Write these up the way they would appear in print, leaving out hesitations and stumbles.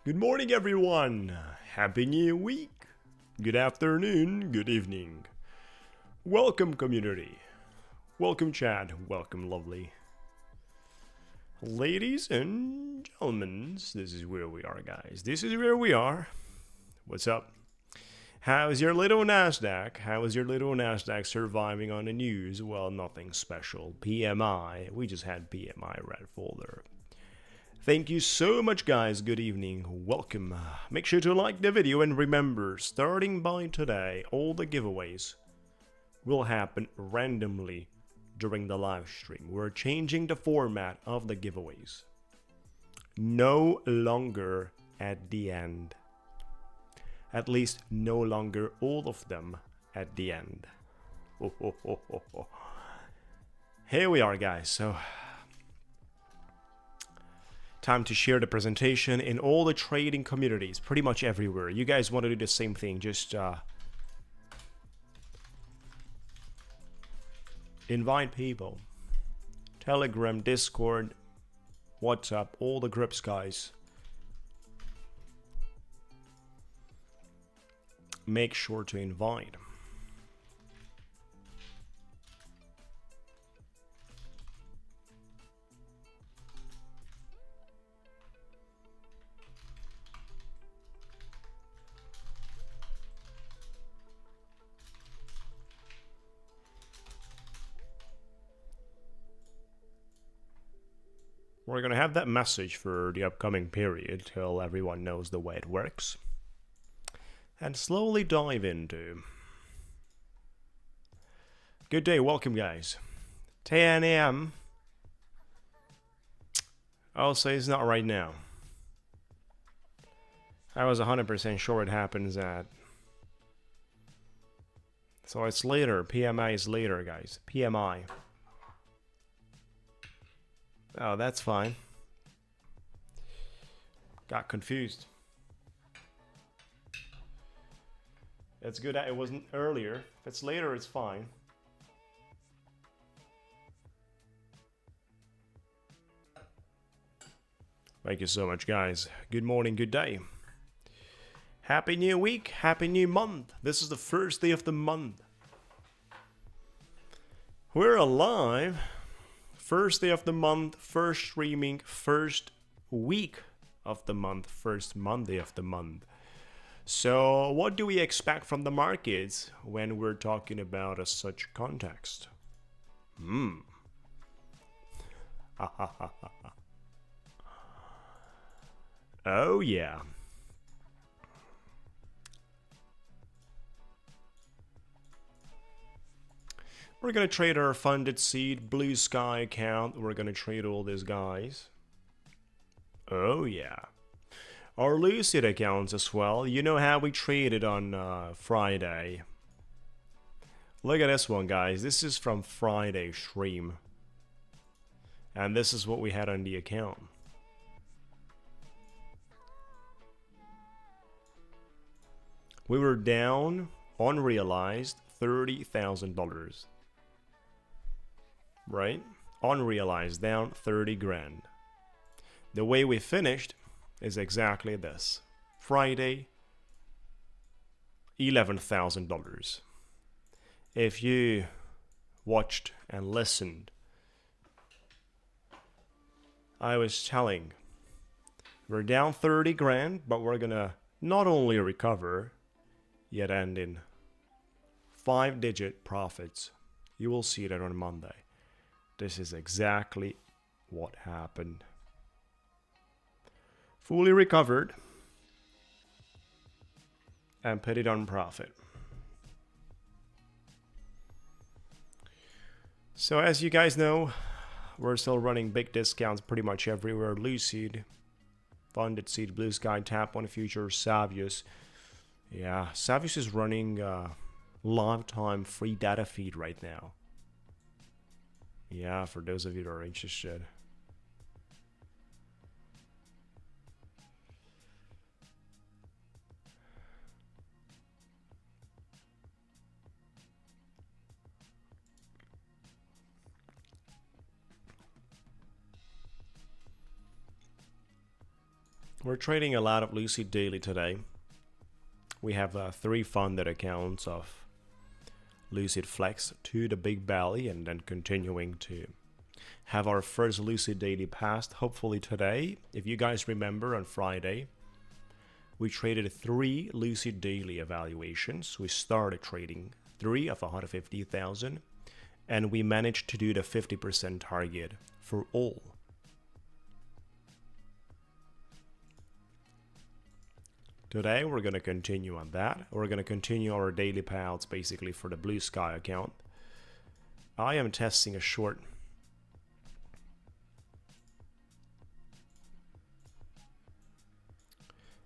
Good morning, everyone. Happy New Week. Good afternoon. Good evening. Welcome, community. Welcome, chat. Welcome, lovely. Ladies and gentlemen, this is where we are, guys. This is where we are. What's up? How's your little Nasdaq? How is your little Nasdaq surviving on the news? Well, nothing special. PMI. We just had PMI red folder. Thank you so much, guys. Good evening. Welcome. Make sure to like the video and remember, starting by today, all the giveaways will happen randomly during the live stream. We're changing the format of the giveaways. No longer at the end. At least no longer all of them at the end. Here we are, guys. So time to share the presentation in all the trading communities, pretty much everywhere. You guys want to do the same thing, just invite people. Telegram, Discord, WhatsApp, all the groups, guys. Make sure to invite. We're going to have that message for the upcoming period till everyone knows the way it works. And slowly dive into. Good day, welcome, guys. 10 a.m. I'll say it's not right now. I was 100% sure it happens at. So it's later. PMI is later, guys. PMI. Oh, that's fine. Got confused. It's good that it wasn't earlier. If it's later, it's fine. Thank you so much, guys. Good morning, good day. Happy New Week, Happy New Month. This is the first day of the month. We're alive. First day of the month, first streaming, first week of the month, first Monday of the month. So what do we expect from the markets when we're talking about such context? Oh yeah. We're gonna trade our FundedSeat, Blusky account. We're gonna trade all these guys. Oh yeah. Our Lucid accounts as well. You know how we traded on Friday. Look at this one, guys. This is from Friday stream. And this is what we had on the account. We were down, unrealized, $30,000. Right? Unrealized, down 30 grand. The way we finished is exactly this. Friday, $11,000. If you watched and listened, I was telling, we're down 30 grand, but we're gonna not only recover, yet end in 5-digit profits. You will see that on Monday. This is exactly what happened. Fully recovered and put it on profit. So as you guys know, we're still running big discounts pretty much everywhere. Lucid, FundedSeat, Blusky, FirmFOMC, Savius. Yeah, Savius is running lifetime free data feed right now. Yeah, for those of you that are interested. We're trading a lot of Lucid daily today. We have 3 funded accounts of Lucid Flex to the big belly, and then continuing to have our first Lucid daily passed hopefully today. If you guys remember, on Friday we traded 3 Lucid daily evaluations. We started trading 3 of 150,000, and we managed to do the 50% target for all. Today we're going to continue on that. We're going to continue our daily payouts basically for the Blusky account. I am testing a short.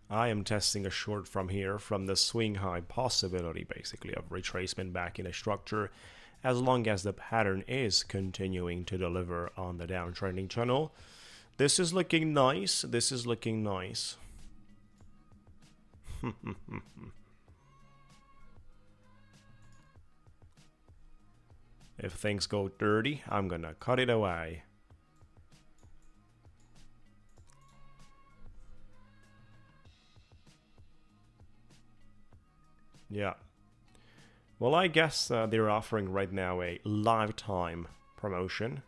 I am testing a short from here, from the swing high possibility basically of retracement back in a structure, as long as the pattern is continuing to deliver on the downtrending channel. This is looking nice. This is looking nice. If things go dirty, I'm gonna cut it away. Yeah. Well, I guess they're offering right now a lifetime promotion.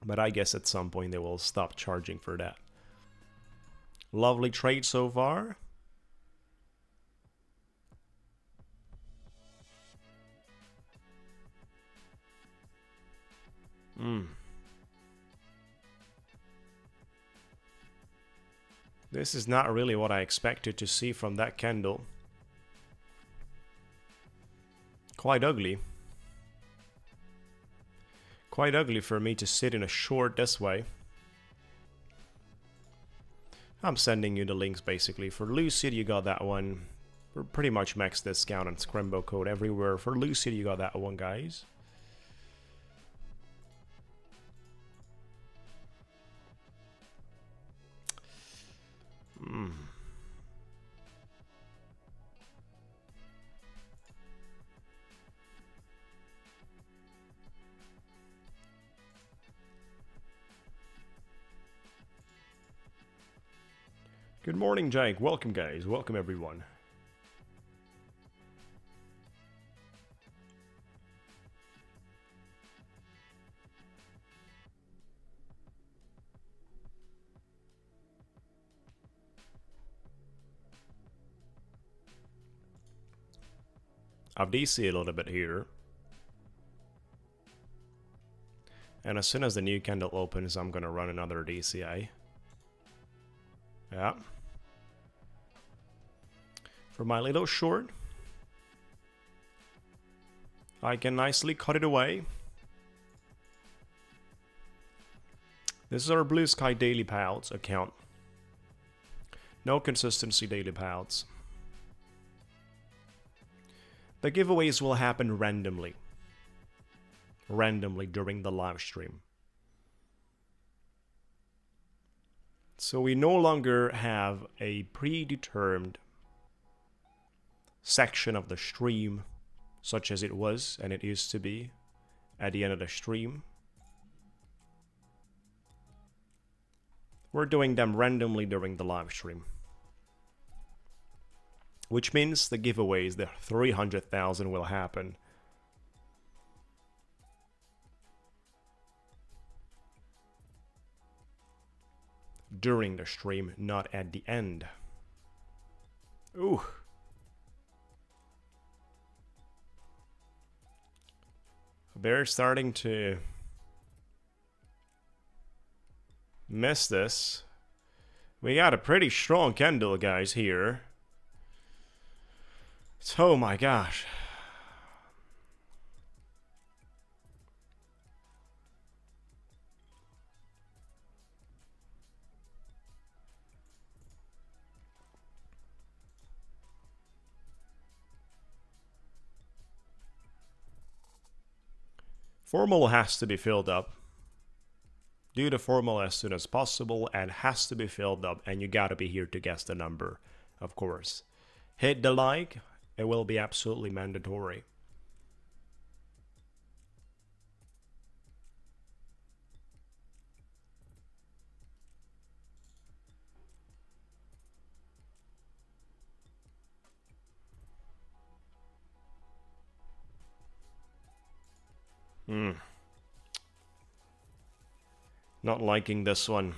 But I guess at some point they will stop charging for that. Lovely trade so far. This is not really what I expected to see from that candle. Quite ugly. Quite ugly for me to sit in a short this way. I'm sending you the links basically. For Lucid, you got that one. We're pretty much max discount on Scrembo code everywhere. For Lucid, you got that one, guys. Good morning, Jake. Welcome, guys. Welcome, everyone. I've DC a little bit here. And as soon as the new candle opens, I'm going to run another DCA. Yeah. For my little short, I can nicely cut it away. This is our Blusky daily payouts account. No consistency daily payouts. The giveaways will happen randomly during the live stream. So we no longer have a predetermined section of the stream such as it was and it used to be at the end of the stream. We're doing them randomly during the live stream, which means the giveaways, the 300,000, will happen during the stream, not at the end. Ooh. They're starting to miss this. We got a pretty strong candle, guys, here. Oh my gosh. Formal has to be filled up. Do the formal as soon as possible and has to be filled up, and you gotta be here to guess the number, of course. Hit the like, it will be absolutely mandatory. Not liking this one.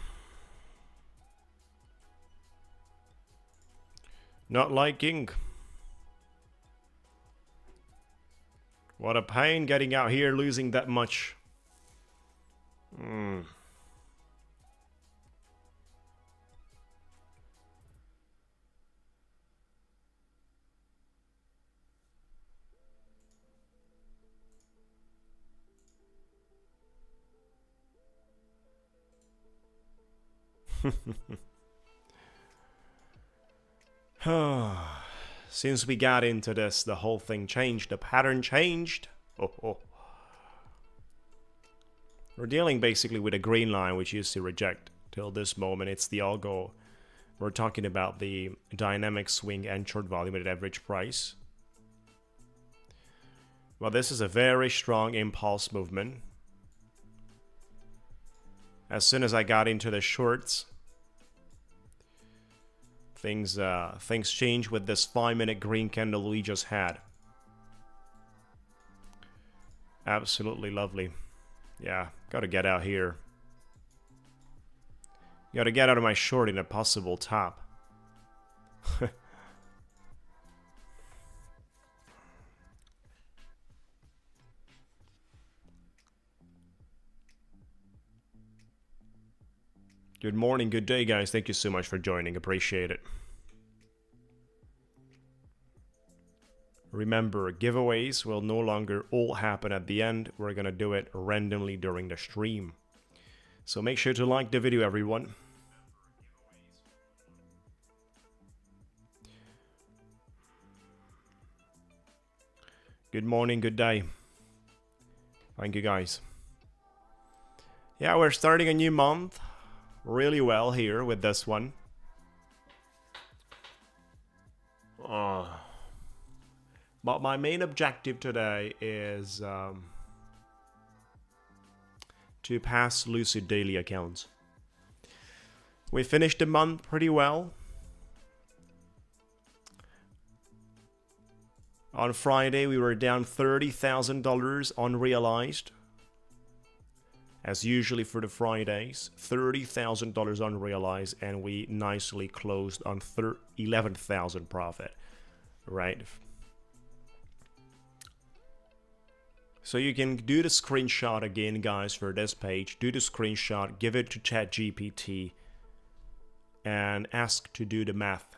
Not liking. What a pain getting out here, losing that much. Since we got into this, the whole thing changed. The pattern changed. We're dealing basically with a green line, which used to reject. Till this moment, it's the algo. We're talking about the dynamic swing and short volume at average price. Well, this is a very strong impulse movement. As soon as I got into the shorts, things changed with this 5-minute green candle we just had. Absolutely lovely. Yeah, gotta get out here. Gotta get out of my short in a possible top. Good morning, good day, guys. Thank you so much for joining. Appreciate it. Remember, giveaways will no longer all happen at the end. We're gonna do it randomly during the stream. So make sure to like the video, everyone. Good morning, good day. Thank you, guys. Yeah, we're starting a new month really well here with this one. But my main objective today is to pass Lucid daily accounts. We finished the month pretty well. On Friday, we were down $30,000 unrealized. As usually for the Fridays, $30,000 unrealized, and we nicely closed on 11,000 profit, right? So you can do the screenshot again, guys, for this page. Do the screenshot, give it to ChatGPT, and ask to do the math.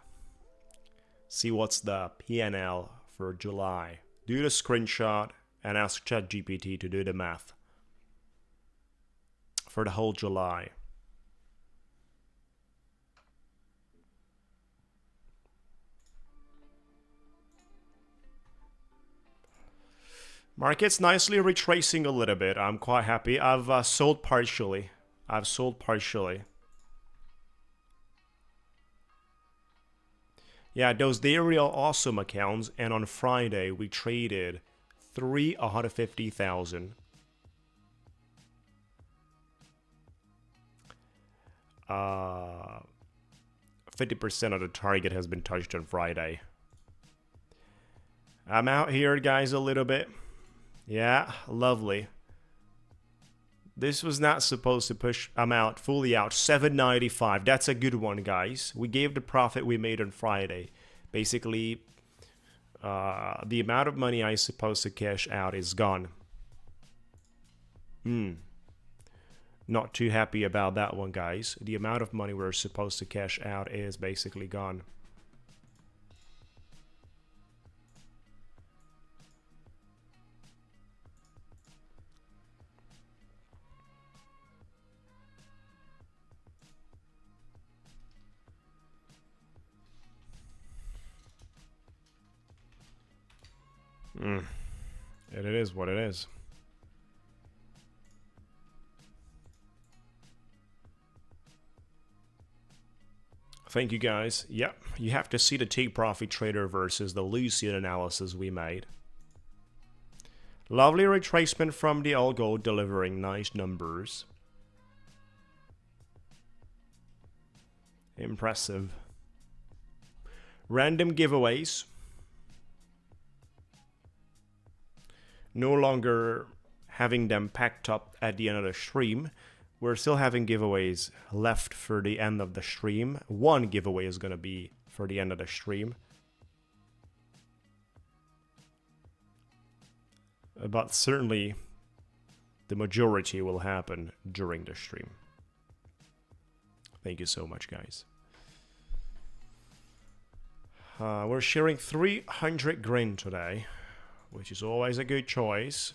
See what's the PNL for July. Do the screenshot and ask ChatGPT to do the math for the whole July. Market's nicely retracing a little bit. I'm quite happy. I've sold partially. Yeah, those daily are awesome accounts. And on Friday, we traded 350,000. 50% of the target has been touched on Friday. I'm out here, guys, a little bit. Yeah, lovely. This was not supposed to push. I'm out, fully out. 795. That's a good one, guys. We gave the profit we made on Friday. Basically, the amount of money I supposed to cash out is gone. Not too happy about that one, guys. The amount of money we're supposed to cash out is basically gone. It is what it is. Thank you, guys. Yep, you have to see the take profit trader versus the Lucid analysis we made. Lovely retracement from the algo, delivering nice numbers. Impressive. Random giveaways. No longer having them packed up at the end of the stream. We're still having giveaways left for the end of the stream. One giveaway is going to be for the end of the stream. But certainly the majority will happen during the stream. Thank you so much, guys. We're sharing 300 grand today, which is always a good choice.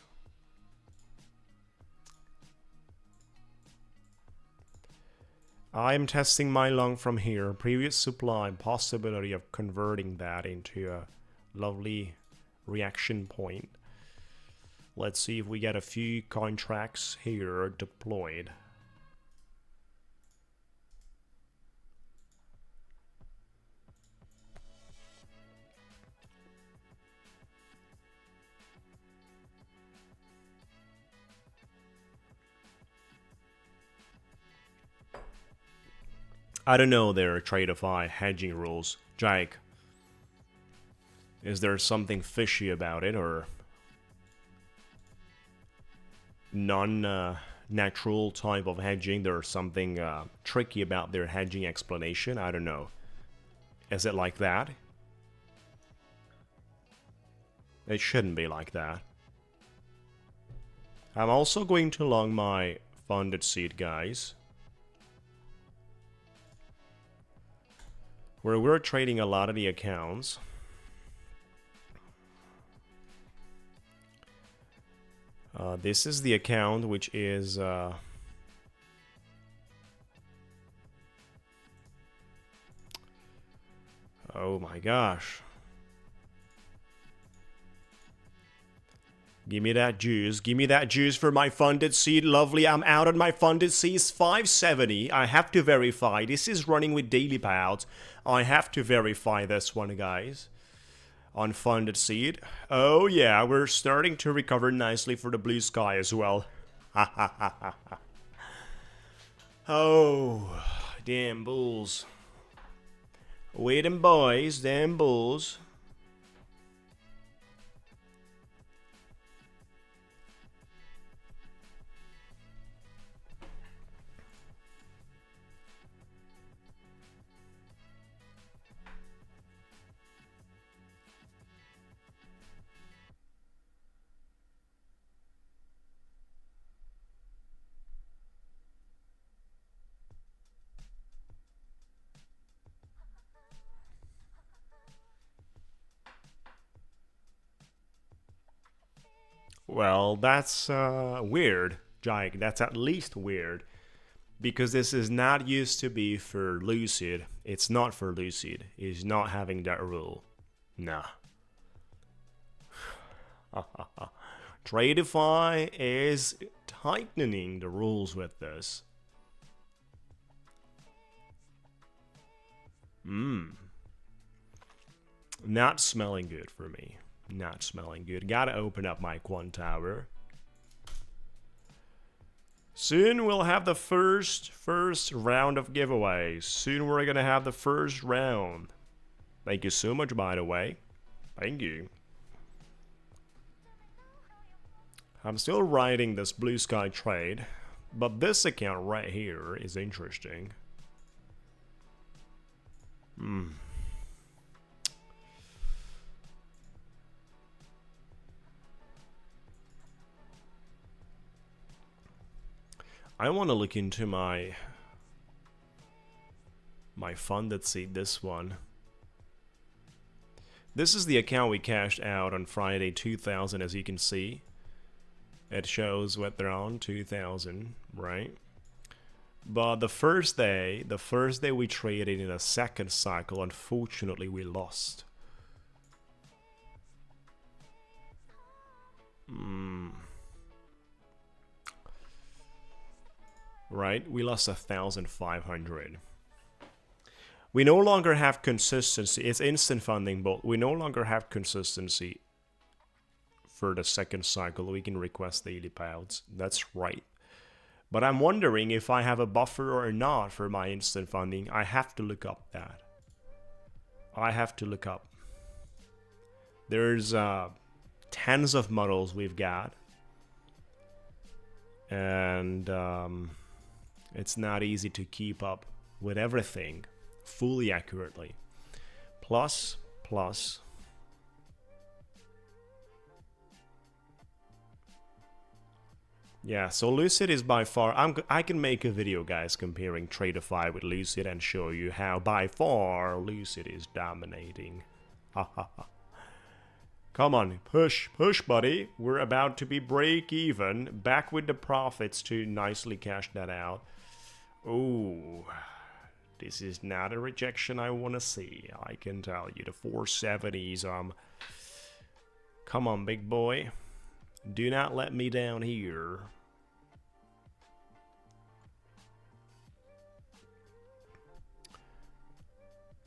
I am testing my long from here. Previous supply, possibility of converting that into a lovely reaction point. Let's see if we get a few contracts here deployed. I don't know their Tradeify hedging rules. Jake, is there something fishy about it, or non-natural type of hedging? There's something tricky about their hedging explanation? I don't know. Is it like that? It shouldn't be like that. I'm also going to long my FundedSeat, guys, where we're trading a lot of the accounts. This is the account which is oh my gosh. Give me that juice. Give me that juice for my FundedSeat. Lovely. I'm out on my FundedSeat. 570. I have to verify. This is running with daily payouts. I have to verify this one, guys. On FundedSeat. Oh yeah, we're starting to recover nicely for the blue sky as well. Oh, damn bulls. Wait them boys, damn bulls. Well, that's weird, Jake. That's at least weird. Because this is not used to be for Lucid. It's not for Lucid. It's not having that rule. Nah. Tradeify is tightening the rules with this. Not smelling good for me. Not smelling good. Gotta open up my Quant Tower. Soon we'll have the first round of giveaways. Soon we're gonna have the first round. Thank you so much, by the way. Thank you. I'm still riding this blue sky trade, but this account right here is interesting. I want to look into my FundedSeat, this one. This is the account we cashed out on Friday, 2000, as you can see. It shows what they're on, 2000, right? But the first day we traded in a second cycle, unfortunately we lost. Right, we lost 1,500. We no longer have consistency. It's instant funding, but we no longer have consistency for the second cycle. We can request daily payouts. That's right. But I'm wondering if I have a buffer or not for my instant funding. I have to look up that. I have to look up. There's tens of models we've got. and it's not easy to keep up with everything fully accurately. Plus. Yeah, so Lucid is by far, I can make a video, guys, comparing Tradeify with Lucid and show you how by far Lucid is dominating. Come on, push, buddy. We're about to be break even. Back with the profits to nicely cash that out. Ooh, this is not a rejection I want to see, I can tell you. The 470s, come on, big boy. Do not let me down here.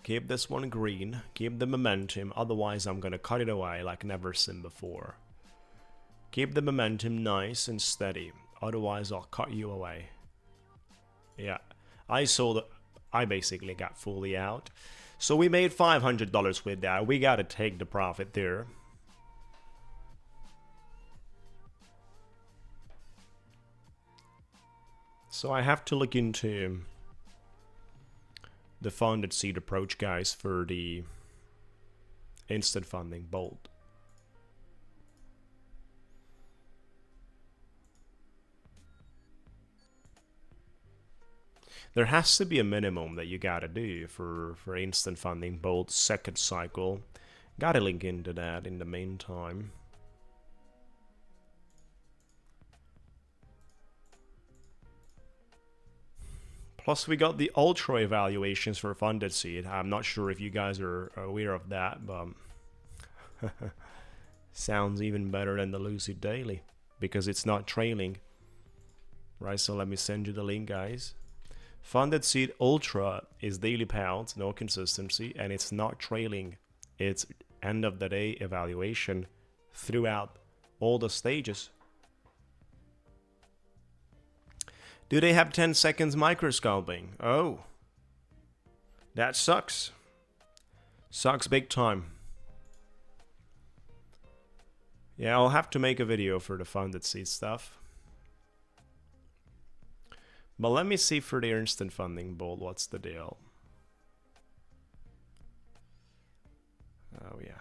Keep this one green. Keep the momentum. Otherwise, I'm going to cut it away like never seen before. Keep the momentum nice and steady. Otherwise, I'll cut you away. Yeah. I basically got fully out. So we made $500 with that. We got to take the profit there. So I have to look into the FundedSeat approach, guys, for the instant funding bolt. There has to be a minimum that you gotta do for instant funding bolt second cycle. Gotta link into that in the meantime. Plus, we got the ultra evaluations for FundedSeat. I'm not sure if you guys are aware of that, but sounds even better than the Lucid Daily because it's not trailing. Right, so let me send you the link, guys. FundedSeat Ultra is daily payouts, no consistency, and it's not trailing. It's end of the day evaluation throughout all the stages. Do they have 10 seconds microscoping? Oh, that sucks. Sucks big time. Yeah, I'll have to make a video for the FundedSeat stuff. But let me see for the instant funding bolt, what's the deal? Oh yeah.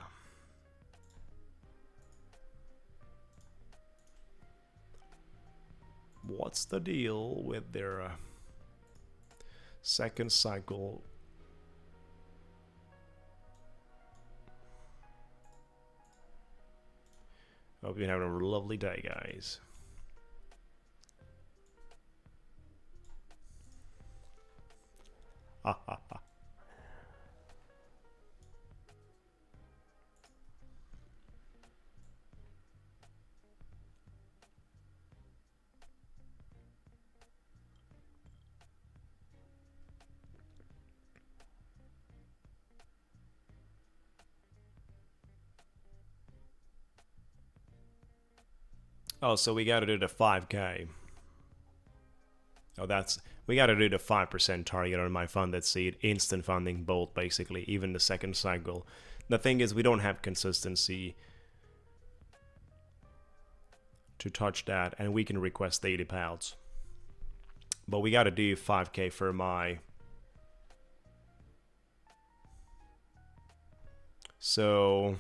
What's the deal with their second cycle? Hope you're having a lovely day, guys. Ha ha ha. Oh, so we gotta do the 5K. Oh, we gotta do the 5% target on my FundedSeat, instant funding bolt, basically, even the second cycle. The thing is, we don't have consistency to touch that, and we can request daily payouts. But we gotta do 5K for my. So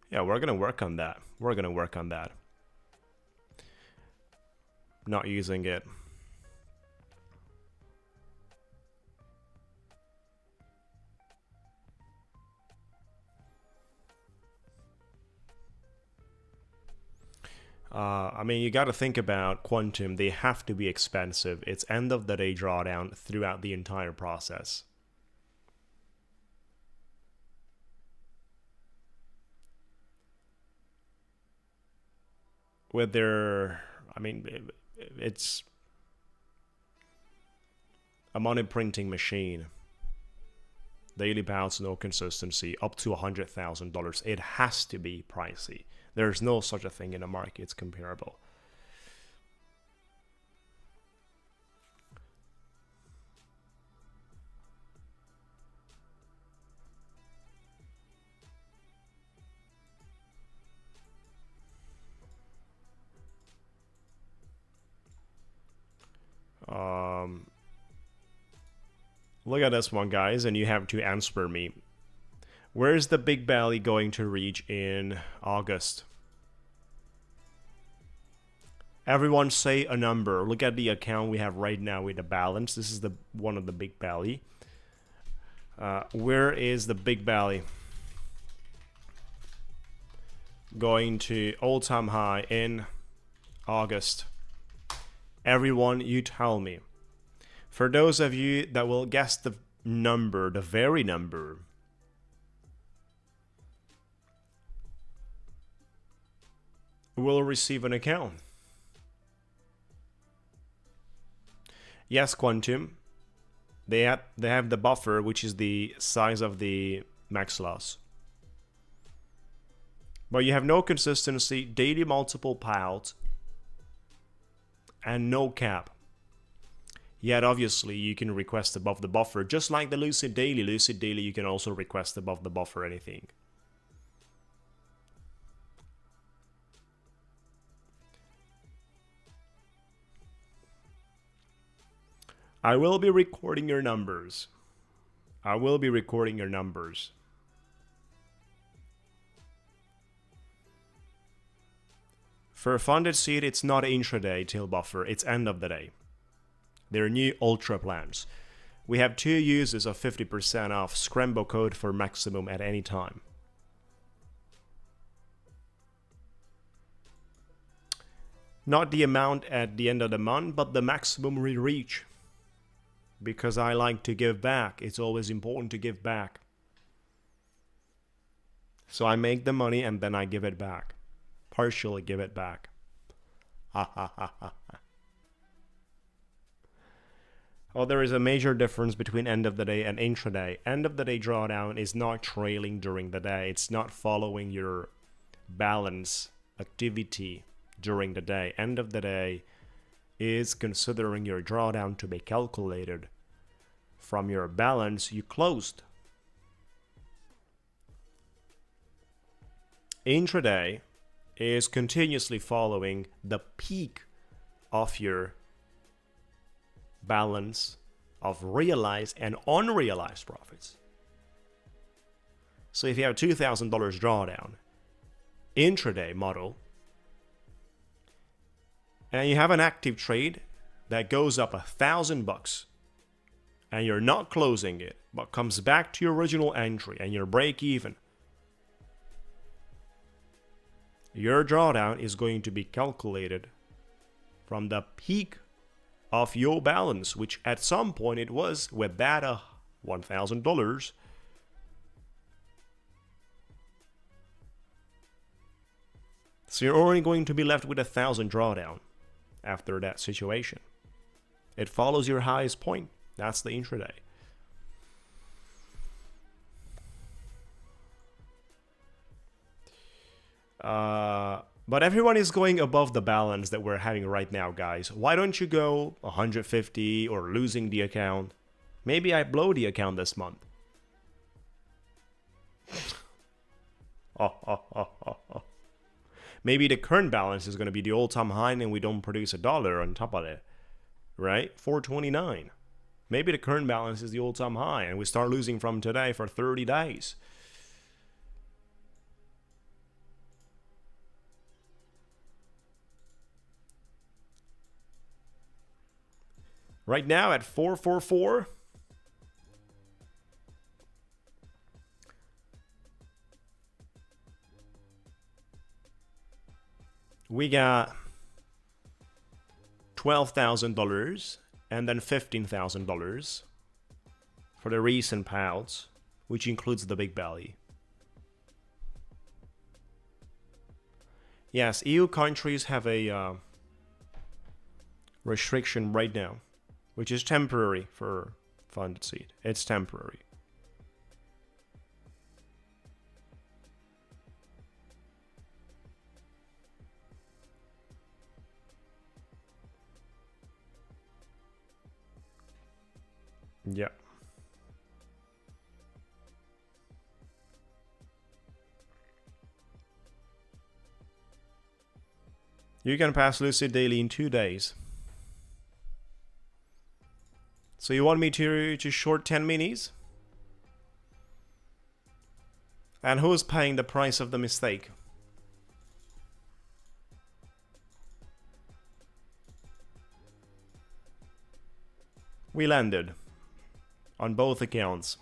yeah, we're gonna work on that. We're gonna work on that. Not using it. I mean, you got to think about Quantum. They have to be expensive. It's end of the day drawdown throughout the entire process. With their, I mean, it's a money printing machine. Daily payouts, no consistency, up to $100,000. It has to be pricey. There's no such a thing in the market. It's comparable. Look at this one, guys, and you have to answer me. Where is the big belly going to reach in August? Everyone say a number. Look at the account we have right now with the balance. This is the one of the big belly. Where is the big belly going to all-time high in August? Everyone, you tell me. For those of you that will guess the number, the very number, will receive an account. Yes, Quantum. They have the buffer, which is the size of the max loss. But you have no consistency, daily multiple payouts, and no cap. Yet obviously you can request above the buffer, just like the Lucid Daily. Lucid Daily, you can also request above the buffer anything. I will be recording your numbers. I will be recording your numbers. For FundedSeat, it's not intraday till buffer, it's end of the day. They're new ultra plans. We have 2 uses of 50% off Scrembo code for maximum at any time. Not the amount at the end of the month, but the maximum we reach. Because I like to give back. It's always important to give back. So I make the money and then I give it back. Partially give it back. Ha ha ha ha. Oh, there is a major difference between end of the day and intraday. End of the day drawdown is not trailing during the day. It's not following your balance activity during the day. End of the day is considering your drawdown to be calculated from your balance you closed. Intraday is continuously following the peak of your balance of realized and unrealized profits. So if you have $2,000 drawdown, intraday model, and you have an active trade that goes up $1,000 and you're not closing it, but comes back to your original entry and you're break even, your drawdown is going to be calculated from the peak of your balance, which at some point it was with that $1,000. So you're only going to be left with 1,000 drawdown after that situation. It follows your highest point. That's the intraday. But everyone is going above the balance that we're having right now, guys. Why don't you go 150 or losing the account? Maybe I blow the account this month. Maybe the current balance is going to be the all-time high and we don't produce $1 on top of it, right? 429. Maybe the current balance is the all-time high and we start losing from today for 30 days. Right now at 444, we got $12,000 and then $15,000 for the recent payouts, which includes the big belly. Yes, EU countries have a restriction right now, which is temporary for FundedSeat. It's temporary. Yeah. You can pass Lucid Daily in 2 days. So you want me to short 10 minis? And who's paying the price of the mistake? We landed on both accounts.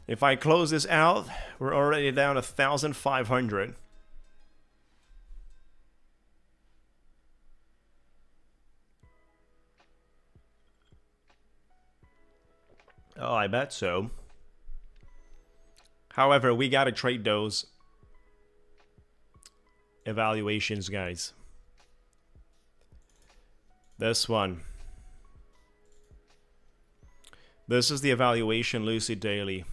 If I close this out, we're already down 1,500. Oh, I bet so. However, we gotta trade those evaluations, guys. This one. This is the evaluation Lucid Daily.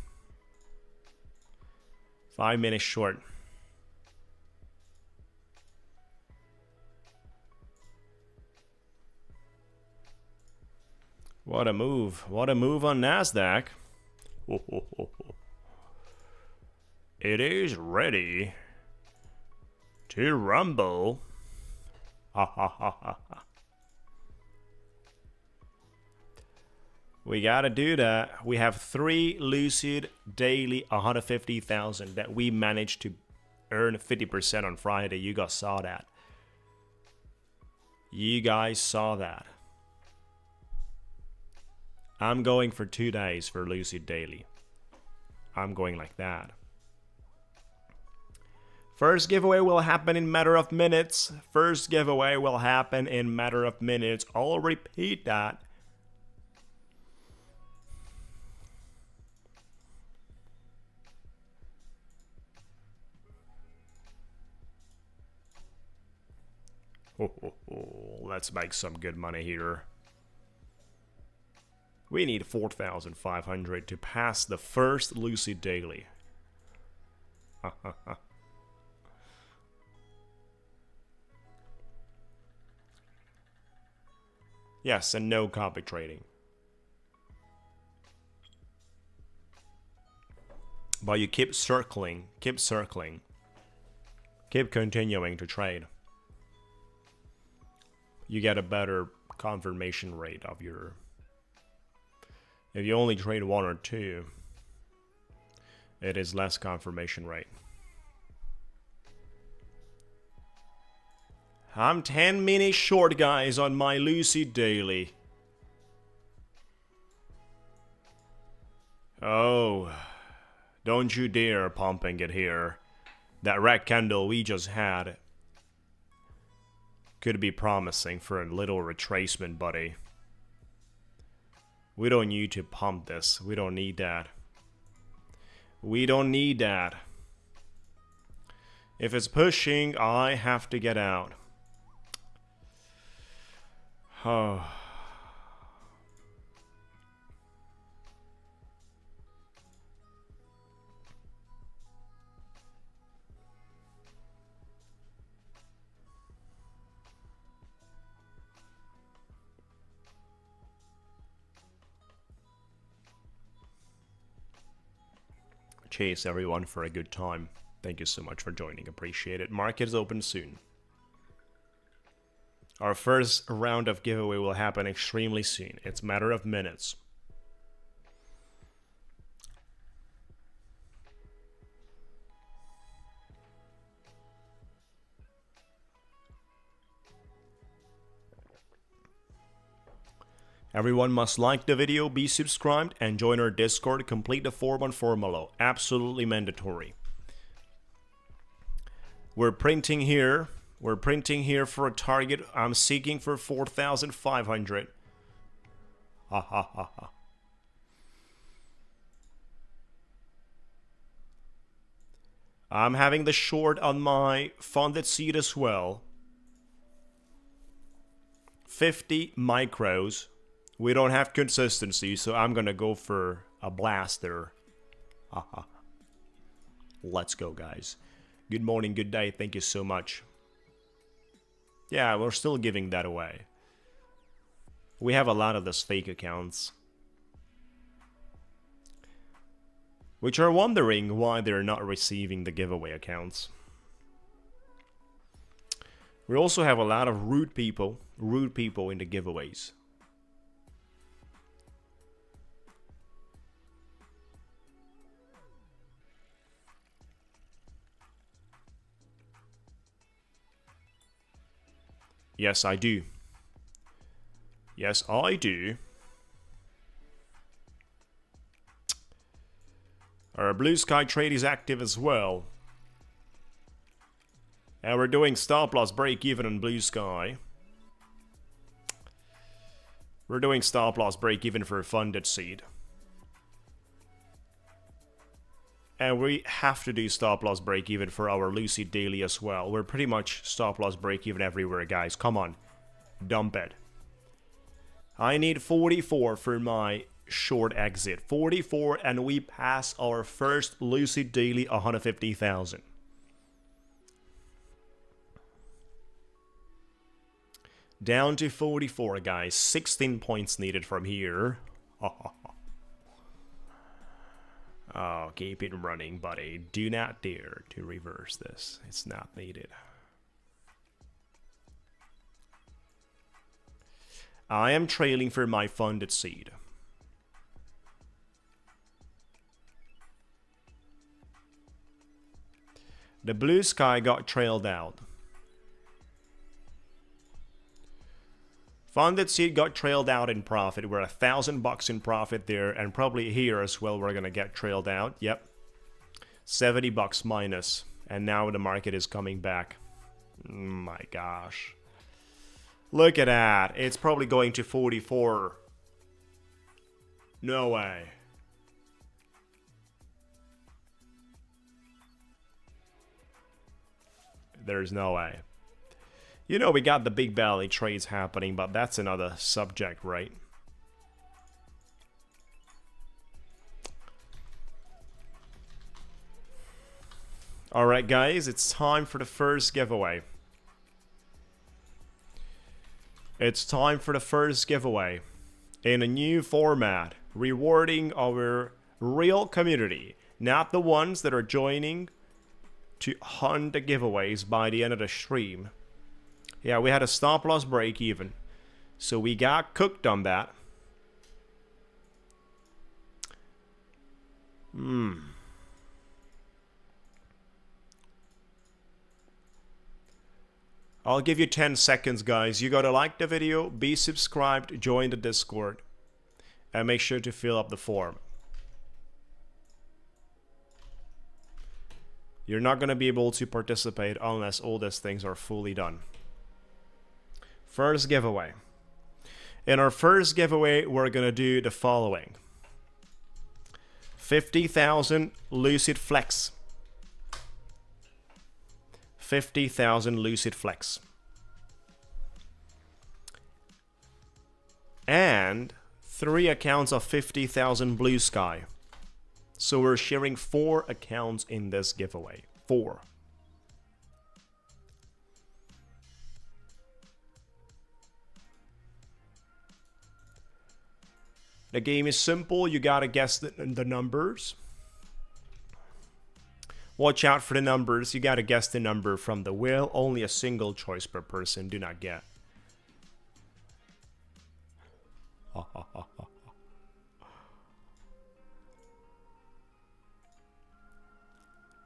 5 minutes short. What a move. What a move on Nasdaq. It is ready to rumble. Ha ha ha ha ha. We gotta do that. We have 3 Lucid Daily 150,000 that we managed to earn 50% on Friday. You guys saw that. You guys saw that. I'm going for 2 days for Lucid Daily. I'm going like that. First giveaway will happen in matter of minutes. First giveaway will happen in matter of minutes. I'll repeat that. Let's make some good money here. We need 4,500 to pass the first Lucid Daily. Yes, and no copy trading. But you keep circling, keep continuing to trade. You get a better confirmation rate of your... If you only trade 1 or 2, it is less confirmation rate. I'm 10 minutes short, guys, on my Lucid Daily. Oh, don't you dare pumping it here. That red candle we just had could be promising for a little retracement, buddy. We don't need to pump this. We don't need that. We don't need that. If it's pushing, I have to get out. Oh. Chase everyone for a good time. Thank you so much for joining. Appreciate it. Market is open soon. Our first round of giveaway will happen extremely soon. It's a matter of minutes. Everyone must like the video, be subscribed, and join our Discord. Complete the form on Formula. Absolutely mandatory. We're printing here. We're printing here for a target. I'm seeking for 4,500. Ha ha ha ha. I'm having the short on my FundedSeat as well. 50 micros. We don't have consistency, so I'm gonna go for a blaster. Haha. Let's go, guys. Good morning, good day. Thank you so much. Yeah, we're still giving that away. We have a lot of those fake accounts, which are wondering why they're not receiving the giveaway accounts. We also have a lot of rude people in the giveaways. Yes, I do. Yes, I do. Our Blue Sky trade is active as well. And we're doing stop loss break even on Blue Sky. We're doing stop loss break even for FundedSeat. And we have to do stop loss break even for our Lucid daily as well. We're pretty much stop loss break even everywhere, guys. Come on. Dump it. I need 44 for my short exit. 44, and we pass our first Lucid daily 150,000. Down to 44, guys. 16 points needed from here. Oh, keep it running, buddy. Do not dare to reverse this. It's not needed. I am trailing for my FundedSeat. The Blue Sky got trailed out. FundedSeat got trailed out in profit. We're $1,000 in profit there, and probably here as well we're gonna get trailed out. Yep, $70 minus, and now the market is coming back. My gosh, look at that! It's probably going to 44. No way. There's no way. You know, we got the big belly trades happening, but that's another subject, right? Alright, guys, it's time for the first giveaway. It's time for the first giveaway in a new format, rewarding our real community, not the ones that are joining to hunt the giveaways by the end of the stream. Yeah, we had a stop loss break even, so we got cooked on that. I'll give you 10 seconds, guys. You gotta like the video, be subscribed, join the Discord, and make sure to fill up the form. You're not gonna be able to participate unless all these things are fully done. First giveaway. In our first giveaway, we're gonna do the following: 50,000 Lucid Flex. 50,000 Lucid Flex. And 3 accounts of 50,000 Blue Sky. So we're sharing 4 accounts in this giveaway. 4. The game is simple. You gotta guess the numbers. Watch out for the numbers. You gotta guess the number from the wheel. Only a single choice per person. Do not get.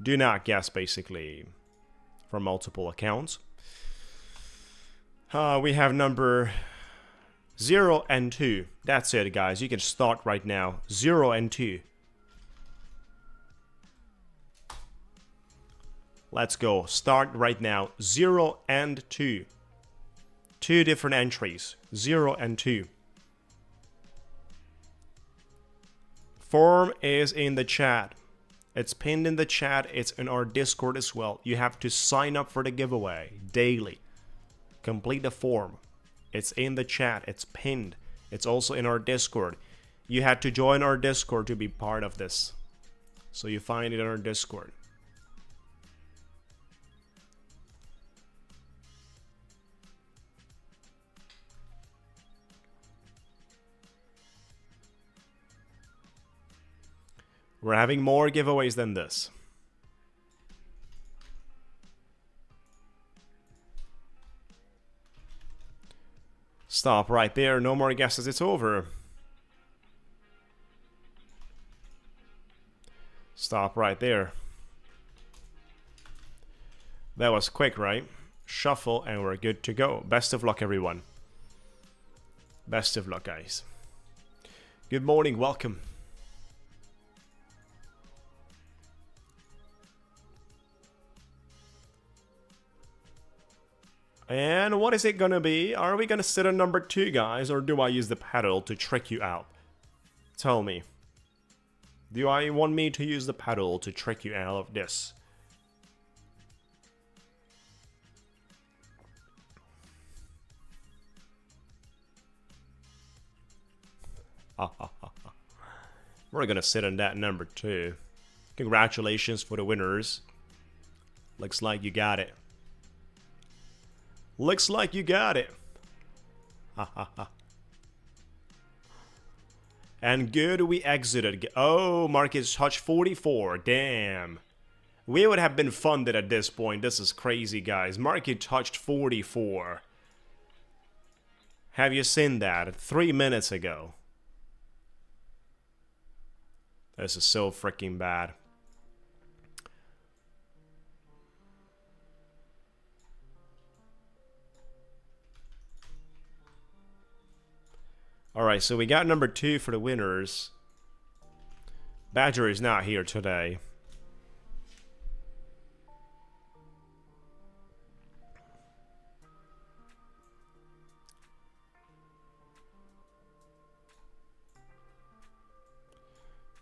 Do not guess, basically, from multiple accounts. We have number 0 and 2. That's it, guys. You can start right now. 0 and 2. Let's go. Start right now. 0 and 2. 2 different entries. 0 and 2. Form is in the chat. It's pinned in the chat. It's in our Discord as well. You have to sign up for the giveaway daily. Complete the form. It's in the chat. It's pinned. It's also in our Discord. You had to join our Discord to be part of this. So you find it in our Discord. We're having more giveaways than this. Stop right there. No more guesses. It's over. Stop right there. That was quick, right? Shuffle and we're good to go. Best of luck, everyone. Best of luck, guys. Good morning. Welcome. And what is it gonna be? Are we gonna sit on number 2, guys, or do I use the paddle to trick you out? Tell me. Do I want me to use the paddle to trick you out of this? We're gonna sit on that number 2. Congratulations for the winners. Looks like you got it. Looks like you got it. And good, we exited. Oh, market's touched 44. Damn. We would have been funded at this point. This is crazy, guys. Market touched 44. Have you seen that? 3 minutes ago. This is so freaking bad. Alright, so we got number 2 for the winners. Badger is not here today.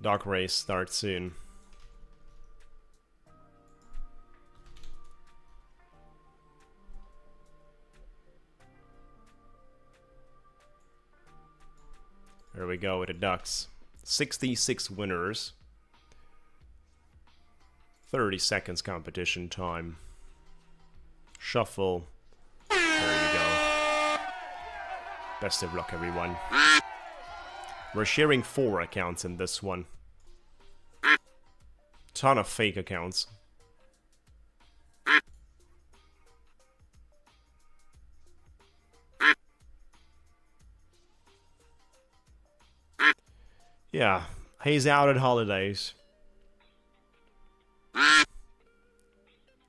Dark race starts soon. There we go with the Ducks. 66 winners. 30 seconds competition time. Shuffle. There you go. Best of luck, everyone. We're sharing 4 accounts in this one. Ton of fake accounts. Yeah, he's out at holidays.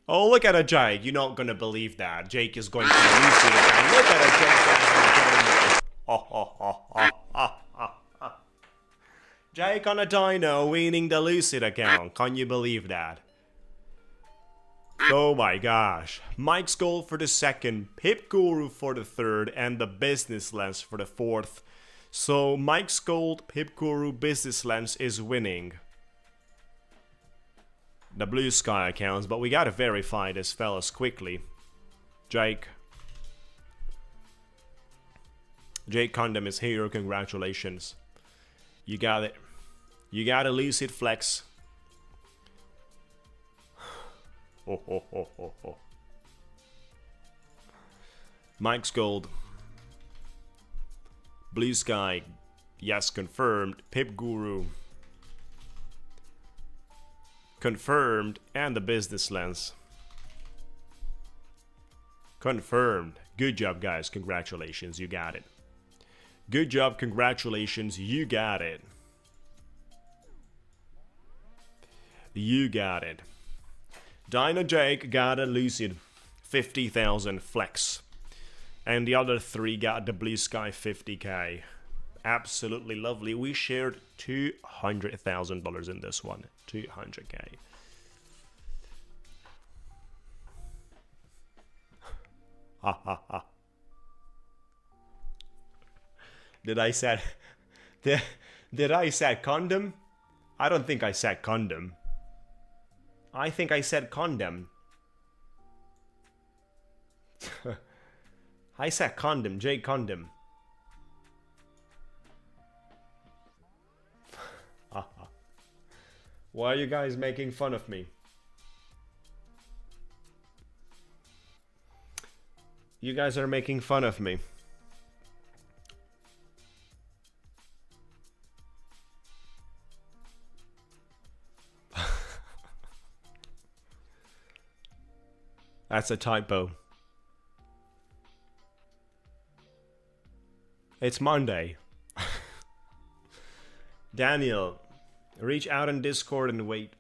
Oh, look at a Jake. You're not gonna believe that. Jake is going to Lucid again. Look at a Jake. Jake on a dyno winning the Lucid account. Can you believe that? Oh my gosh. Mike's Gold for the 2nd, Pip Guru for the 3rd, and the Business Lens for the 4th. So Mike's Gold, Pip Guru, Business Lens is winning the Blue Sky accounts, but we gotta verify this fellas quickly. Jake Condom is here, congratulations. You got it. You got a Lucid Flex. Mike's Gold. Blue Sky, yes, confirmed. Pip Guru, confirmed. And the Business Lens, confirmed. Good job, guys. Congratulations. You got it. Good job. Congratulations. You got it. You got it. Dino Jake got a Lucid 50,000 Flex. And the other 3 got the Blue Sky 50k. Absolutely lovely. We shared $200,000 in this one. 200k. Ha ha ha. Did I say condom? I don't think I said condom. I think I said condom. I said condom, Jake Condom. Why are you guys making fun of me? You guys are making fun of me. That's a typo. It's Monday. Daniel, reach out in Discord and wait.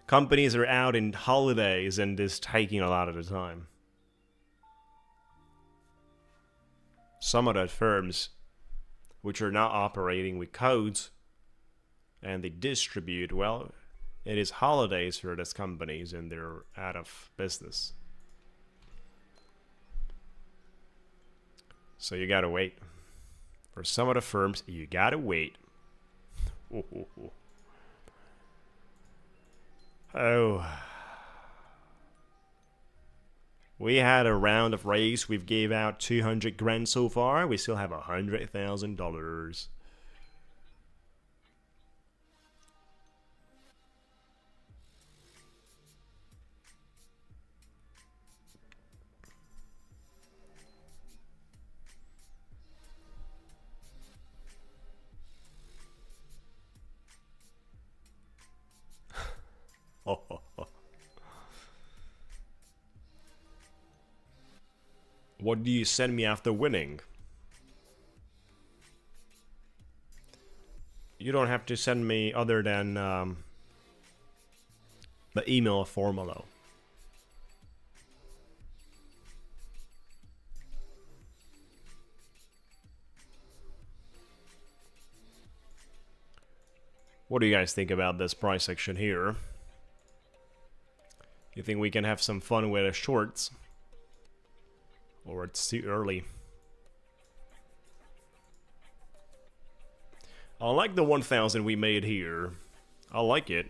Companies are out in holidays and it's taking a lot of the time. Some of the firms which are not operating with codes and they distribute, well, it is holidays for these companies and they're out of business. So you gotta wait. For some of the firms, you gotta wait. Oh. We had a round of raise. We've gave out 200 grand so far. We still have $100,000. What do you send me after winning? You don't have to send me other than the email formula. What do you guys think about this price action here? You think we can have some fun with the shorts? Or it's too early? I like the 1,000 we made here. I like it.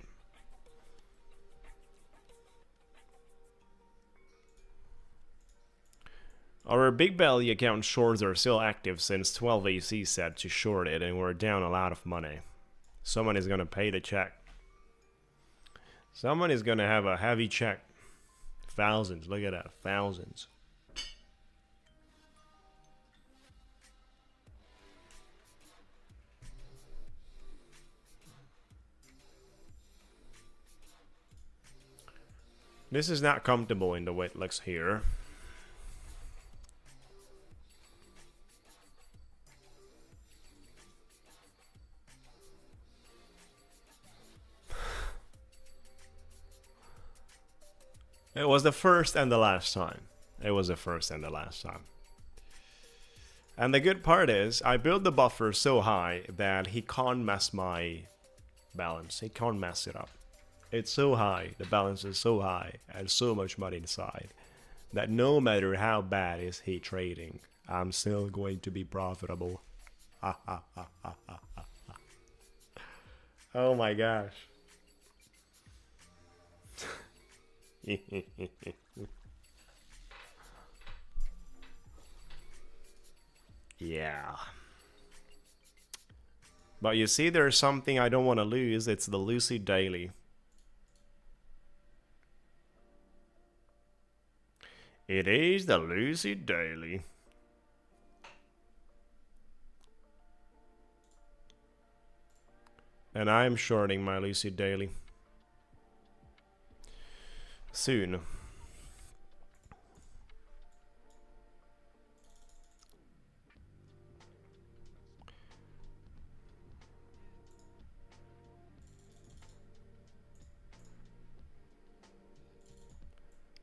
Our big belly account shorts are still active since 12 AC said to short it, and we're down a lot of money. Someone is gonna pay the check. Someone is gonna have a heavy check. Thousands, look at that, thousands. This is not comfortable in the way it looks here. It was the first and the last time. It was the first and the last time. And the good part is, I built the buffer so high that he can't mess my balance. He can't mess it up. It's so high, the balance is so high, and so much money inside, that no matter how bad is he trading, I'm still going to be profitable. Oh my gosh. Yeah. But you see, there's something I don't want to lose. It's the Lucid Daily. It is the Lucid Daily. And I'm shorting my Lucid Daily. Soon.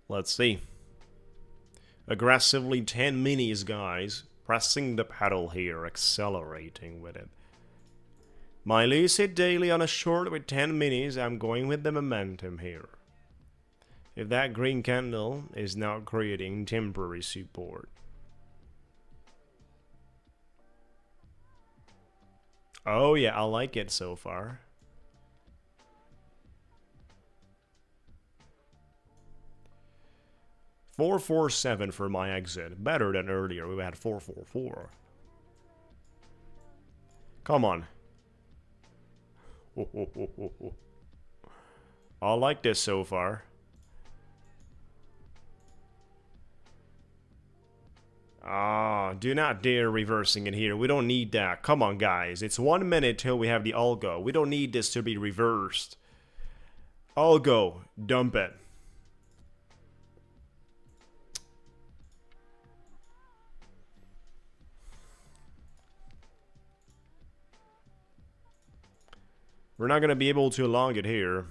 Let's see. Aggressively 10 minis, guys. Pressing the pedal here, accelerating with it. My Lucid Daily on a short with 10 minis. I'm going with the momentum here. If that green candle is now creating temporary support. Oh yeah, I like it so far. $447 for my exit. Better than earlier. We had 444. Come on. I like this so far. Ah, do not dare reversing it here. We don't need that. Come on, guys. It's 1 minute till we have the algo. We don't need this to be reversed. Algo, dump it. We're not going to be able to long it here.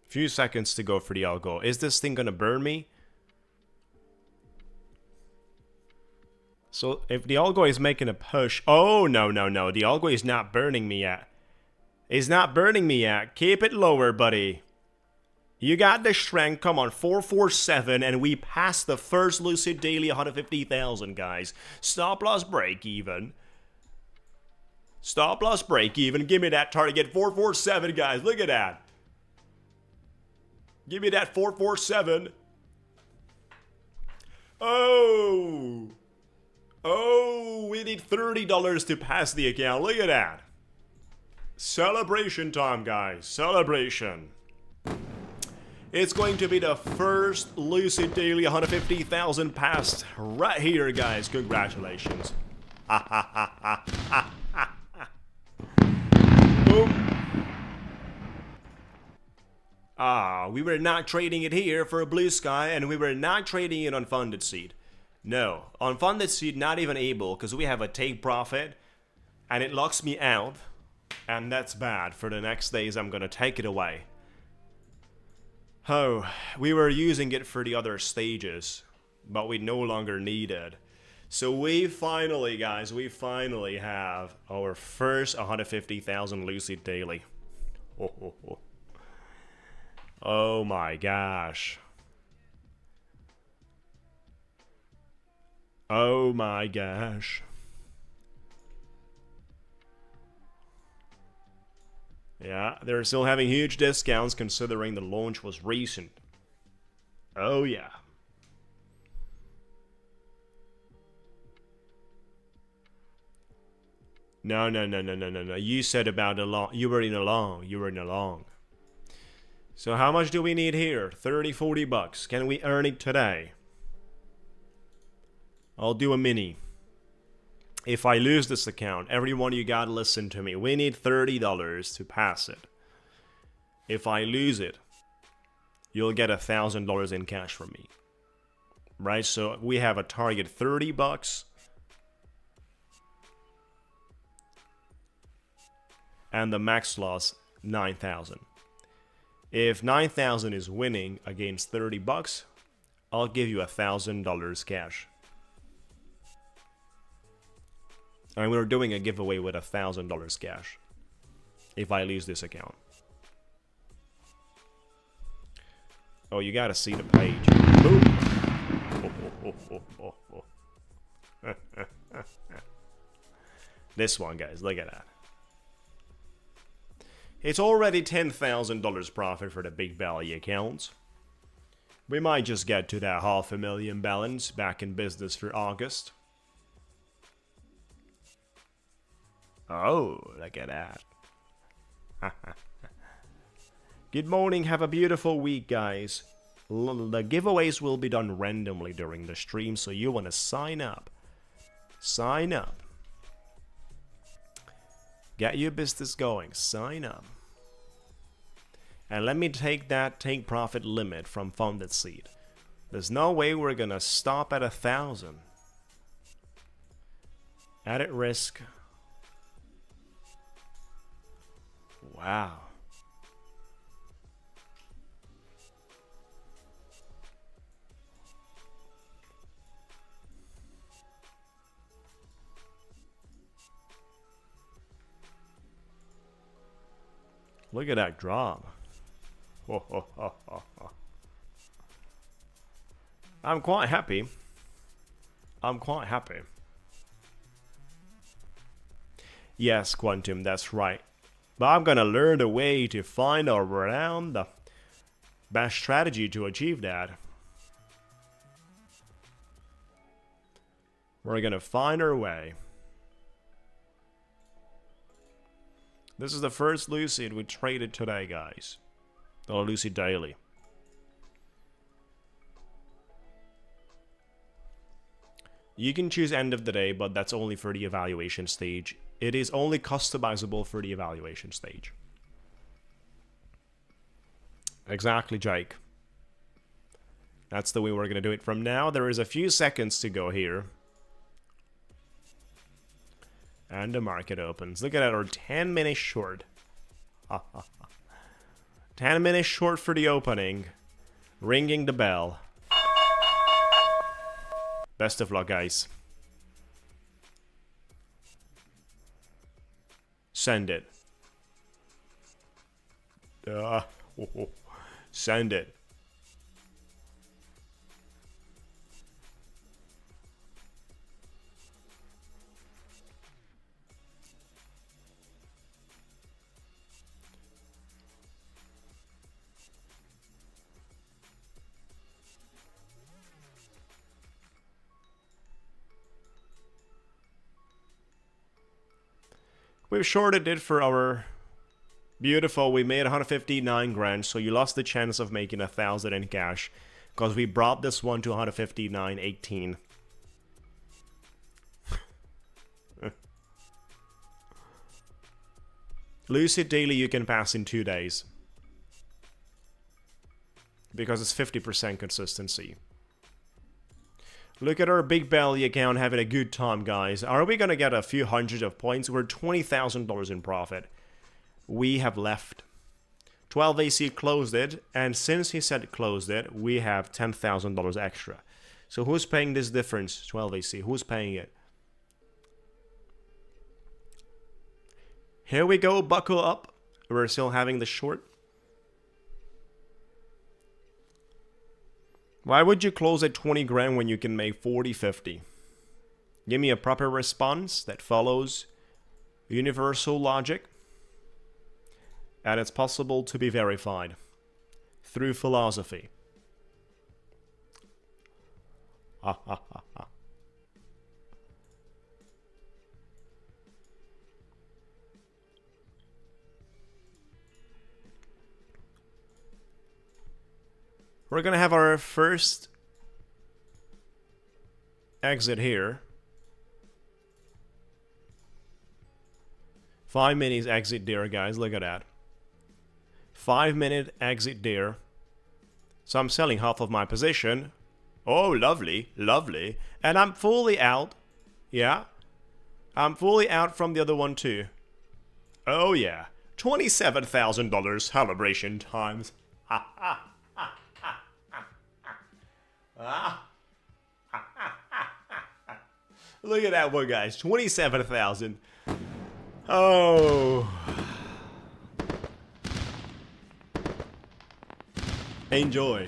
Few seconds to go for the algo. Is this thing going to burn me? So if the algo is making a push... Oh, no. The algo is not burning me yet. It's not burning me yet. Keep it lower, buddy. You got the strength. Come on, 447, and we passed the first Lucid daily 150,000, guys. Stop loss break even. Stop loss break even. Give me that target. 447, guys. Look at that. Give me that 447. Oh, we need $30 to pass the account. Look at that. Celebration time, guys. Celebration. It's going to be the first Lucid daily 150,000 passed right here, guys. Congratulations. Boom. We were not trading it here for a blue sky, and we were not trading it on FundedSeat. No, on FundedSeat, not even able, because we have a take profit, and it locks me out, and that's bad. For the next days, I'm gonna take it away. Oh, we were using it for the other stages, but we no longer need it. So we finally, guys, we finally have our first 150,000 Lucid daily. Oh my gosh. Oh my gosh. Yeah, they're still having huge discounts considering the launch was recent. Oh yeah. No. You said about a long. You were in a long. So how much do we need here? 30, 40 bucks. Can we earn it today? I'll do a mini. If I lose this account, everyone, you gotta listen to me. We need $30 to pass it. If I lose it, you'll get $1,000 in cash from me. Right? So we have a target 30 bucks. And the max loss 9,000. If 9,000 is winning against 30 bucks, I'll give you $1,000 cash. And we're doing a giveaway with $1,000 cash if I lose this account. Oh, you gotta see the page. Boom. This one, guys, look at that. It's already $10,000 profit for the big value accounts. We might just get to that $500,000 balance back in business for August. Oh, look at that. Good morning, have a beautiful week, guys. The giveaways will be done randomly during the stream, so you want to sign up. Sign up. Get your business going. Sign up. And let me take that take profit limit from FundedSeat. There's no way we're gonna stop at 1,000. Added risk. Wow. Look at that drop. I'm quite happy. I'm quite happy. Yes, Quantum, that's right. But I'm gonna learn a way to find around the best strategy to achieve that. We're gonna find our way. This is the first Lucid we traded today, guys. Or Lucid Daily. You can choose end of the day, but that's only for the evaluation stage. It is only customizable for the evaluation stage. Exactly, Jake. That's the way we're going to do it from now. There is a few seconds to go here. And the market opens. Look at that, our 10-minute short. 10 minutes short for the opening. Ringing the bell. Best of luck, guys. Send it. Send it. We've shorted it for our beautiful. We made 159 grand, so you lost the chance of making 1,000 in cash because we brought this one to 159.18. Lucid daily you can pass in 2 days because it's 50% consistency. Look at our big belly account having a good time, guys. Are we going to get a few hundreds of points? We're $20,000 in profit. We have left. 12AC closed it, and since he said closed it, we have $10,000 extra. So who's paying this difference? 12AC. Who's paying it? Here we go. Buckle up. We're still having the short. Why would you close at 20 grand when you can make 40, 50? Give me a proper response that follows universal logic. And it's possible to be verified through philosophy. We're going to have our first exit here. 5 minutes exit there, guys. Look at that. 5-minute exit there. So I'm selling half of my position. Oh, lovely, lovely. And I'm fully out. Yeah. I'm fully out from the other one too. Oh, yeah. $27,000 celebration times. Ha ha. Look at that one, guys. 27,000. Oh. Enjoy.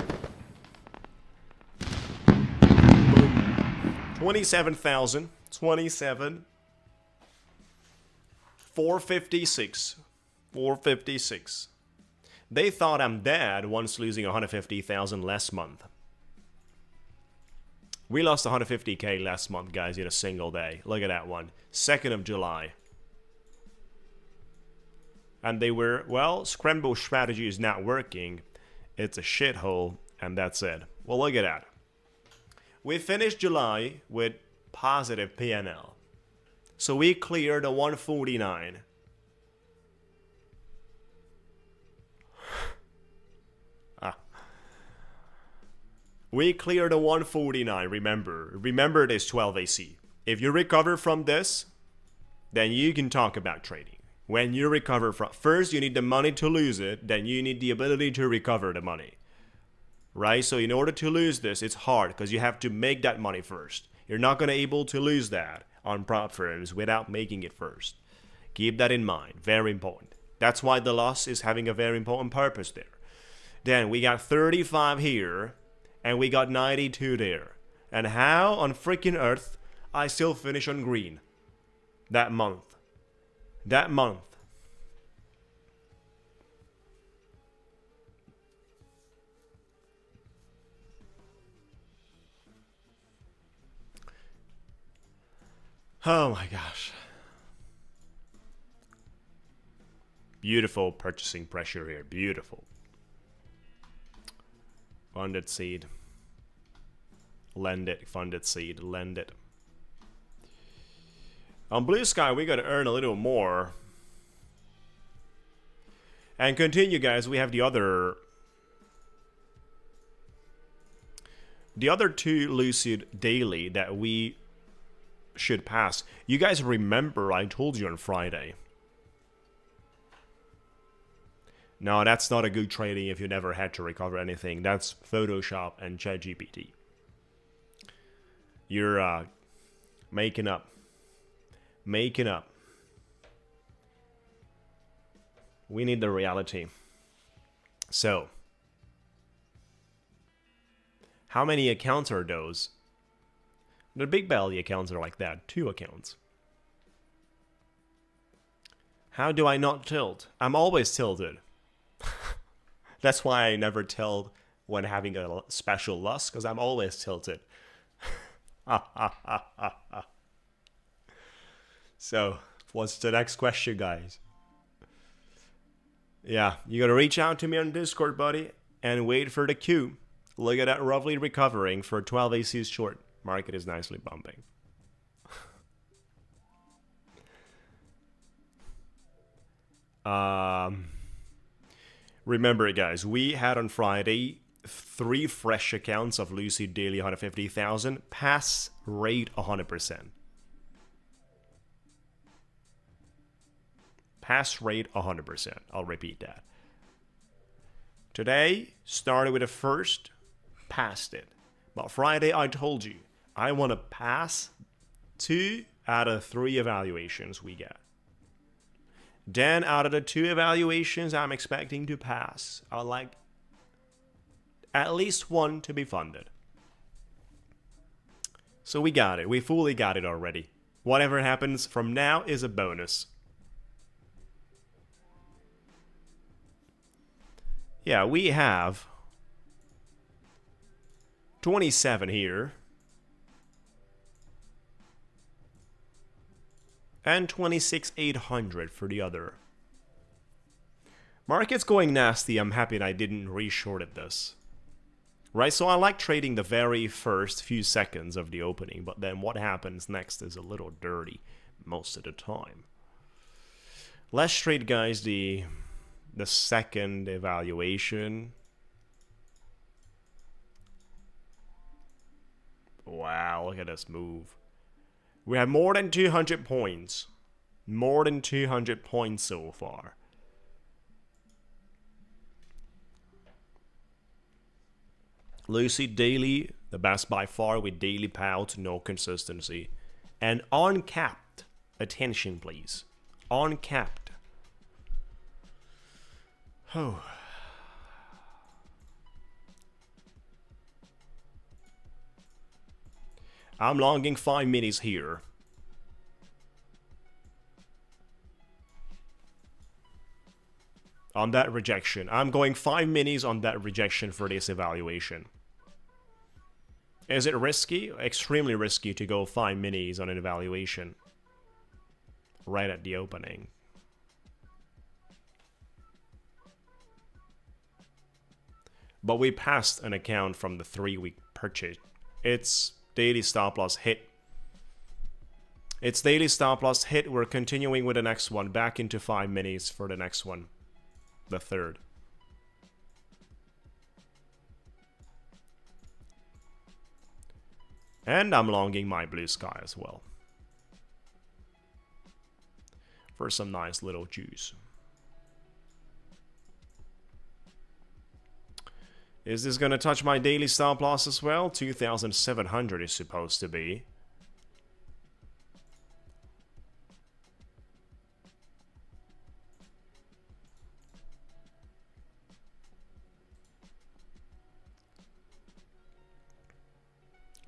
27,000. 27. 456. 456. They thought I'm dead once losing 150,000 last month. We lost 150k last month, guys, in a single day. Look at that one. 2nd of July. And they were, well, Scrembo strategy is not working. It's a shithole, and that's it. Well, look at that. We finished July with positive PNL. So we cleared a 149. We cleared a 149, remember. Remember this 12AC. If you recover from this, then you can talk about trading. When you recover from... First, you need the money to lose it. Then you need the ability to recover the money. Right? So in order to lose this, it's hard because you have to make that money first. You're not going to be able to lose that on prop firms without making it first. Keep that in mind. Very important. That's why the loss is having a very important purpose there. Then we got 35 here. And we got 92 there. And how on freaking earth I still finish on green that month? That month. Oh my gosh. Beautiful purchasing pressure here. Beautiful. FundedSeat. Lend it. FundedSeat. Lend it. On Blue Sky, we got to earn a little more. And continue, guys. We have the other two Lucid daily that we should pass. You guys remember I told you on Friday. No, that's not a good trading if you never had to recover anything. That's Photoshop and ChatGPT. You're making up. Making up. We need the reality. So, how many accounts are those? The big belly accounts are like that. 2 accounts. How do I not tilt? I'm always tilted. That's why I never tilt when having a special loss, because I'm always tilted. So, what's the next question, guys? Yeah, you gotta reach out to me on Discord, buddy, and wait for the queue. Look at that roughly recovering for 12 ACs short. Market is nicely bumping. Remember, guys, we had on Friday 3 fresh accounts of Lucid Daily 150,000. Pass rate 100%. Pass rate 100%. I'll repeat that. Today, started with the first, passed it. But Friday, I told you, I want to pass 2 out of 3 evaluations we get. Then, out of the 2 evaluations I'm expecting to pass, I would like at least 1 to be funded. So we got it. We fully got it already. Whatever happens from now is a bonus. Yeah, we have 27 here. And 26,800 for the other. Market's going nasty. I'm happy that I didn't re-shorted this. Right, so I like trading the very first few seconds of the opening, but then what happens next is a little dirty most of the time. Let's trade, guys, the second evaluation. Wow, look at this move. We have more than 200 points. More than 200 points so far. Lucid Daily, the best by far with daily payouts, no consistency. And uncapped. Attention, please. Uncapped. Oh. I'm longing 5 minutes here. On that rejection. I'm going 5 minis on that rejection for this evaluation. Is it risky? Extremely risky to go 5 minis on an evaluation. Right at the opening. But we passed an account from the 3-week purchase. It's daily stop loss hit. It's daily stop loss hit. We're continuing with the next one. Back into 5 minis for the next one. The third. And I'm longing my Blue Sky as well. For some nice little juice. Is this going to touch my daily stop loss as well? 2,700 is supposed to be.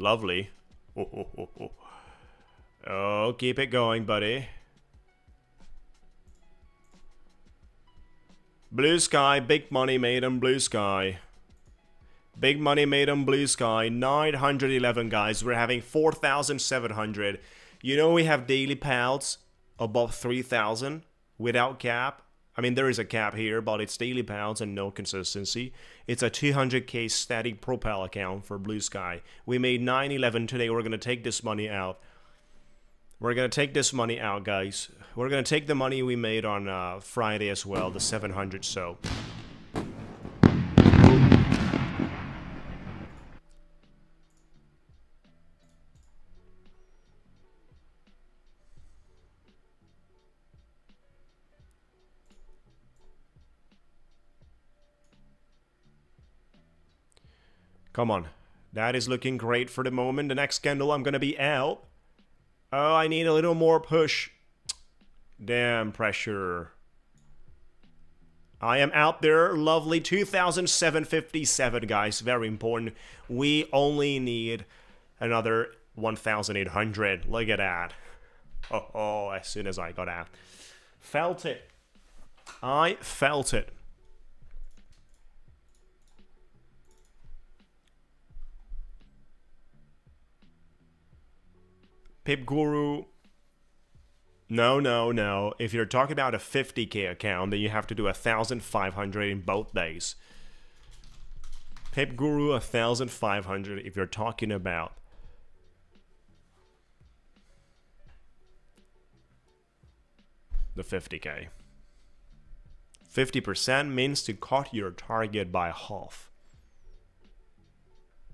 Lovely. Oh, keep it going, buddy. Blue Sky, big money made on Blue Sky. Big money made on Blue Sky. 911, guys. We're having 4,700. You know we have daily payouts above 3,000 without cap. I mean, there is a cap here, but it's daily payouts and no consistency. It's a 200k static propel account for Blue Sky. We made 911 today. We're going to take this money out. We're going to take this money out, guys. We're going to take the money we made on Friday as well, the 700 so. Come on. That is looking great for the moment. The next candle, I'm going to be out. Oh, I need a little more push. Damn pressure. I am out there. Lovely. 2,757, guys. Very important. We only need another 1,800. Look at that. Oh, as soon as I got out. Felt it. I felt it. Pip Guru. No. If you're talking about a 50K account, then you have to do 1,500 in both days. Pip Guru 1,500 if you're talking about the 50K. 50% means to cut your target by half.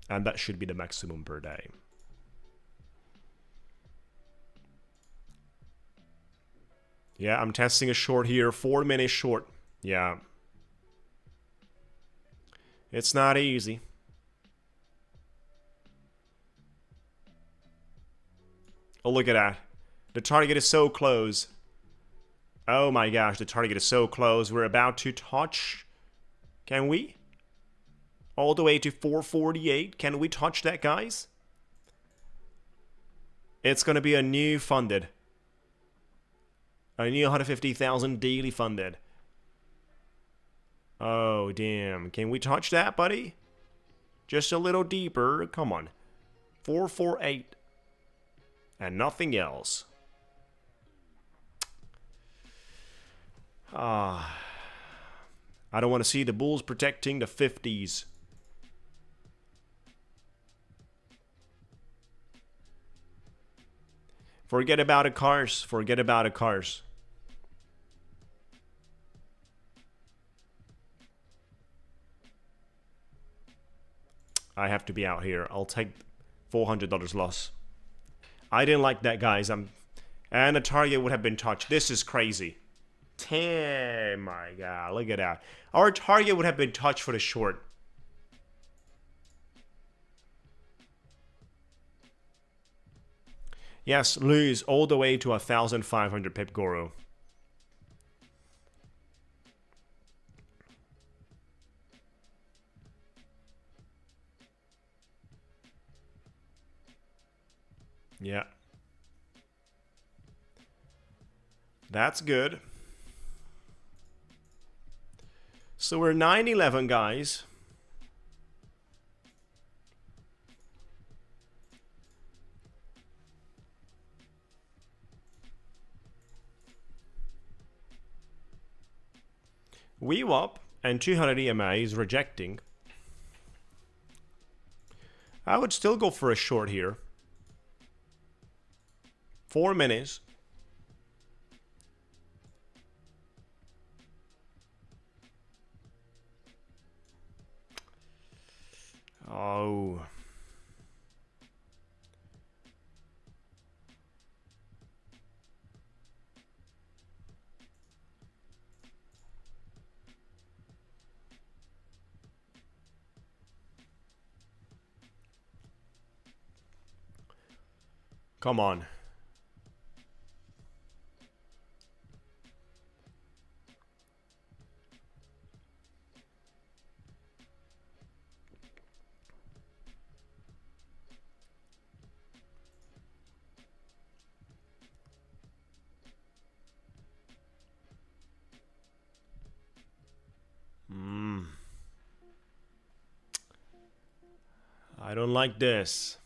And that should be the maximum per day. Yeah, I'm testing a short here, 4-minute short. Yeah. It's not easy. Oh, look at that. The target is so close. Oh my gosh, the target is so close. We're about to touch. Can we? All the way to 448. Can we touch that, guys? It's going to be a new funded. I need 150,000 daily funded. Oh, damn. Can we touch that, buddy? Just a little deeper. Come on. 448. And nothing else. I don't want to see the bulls protecting the 50s. Forget about the cars. Forget about the cars. I have to be out here. I'll take $400 loss. I didn't like that, guys. And the target would have been touched. This is crazy. Damn, my God. Look at that. Our target would have been touched for the short. Yes, lose all the way to 1,500 Pip Guru. Yeah. That's good. So we're 9-11, guys. VWAP and 200 EMA is rejecting. I would still go for a short here. 4 minutes. Oh. Come on. I don't like this.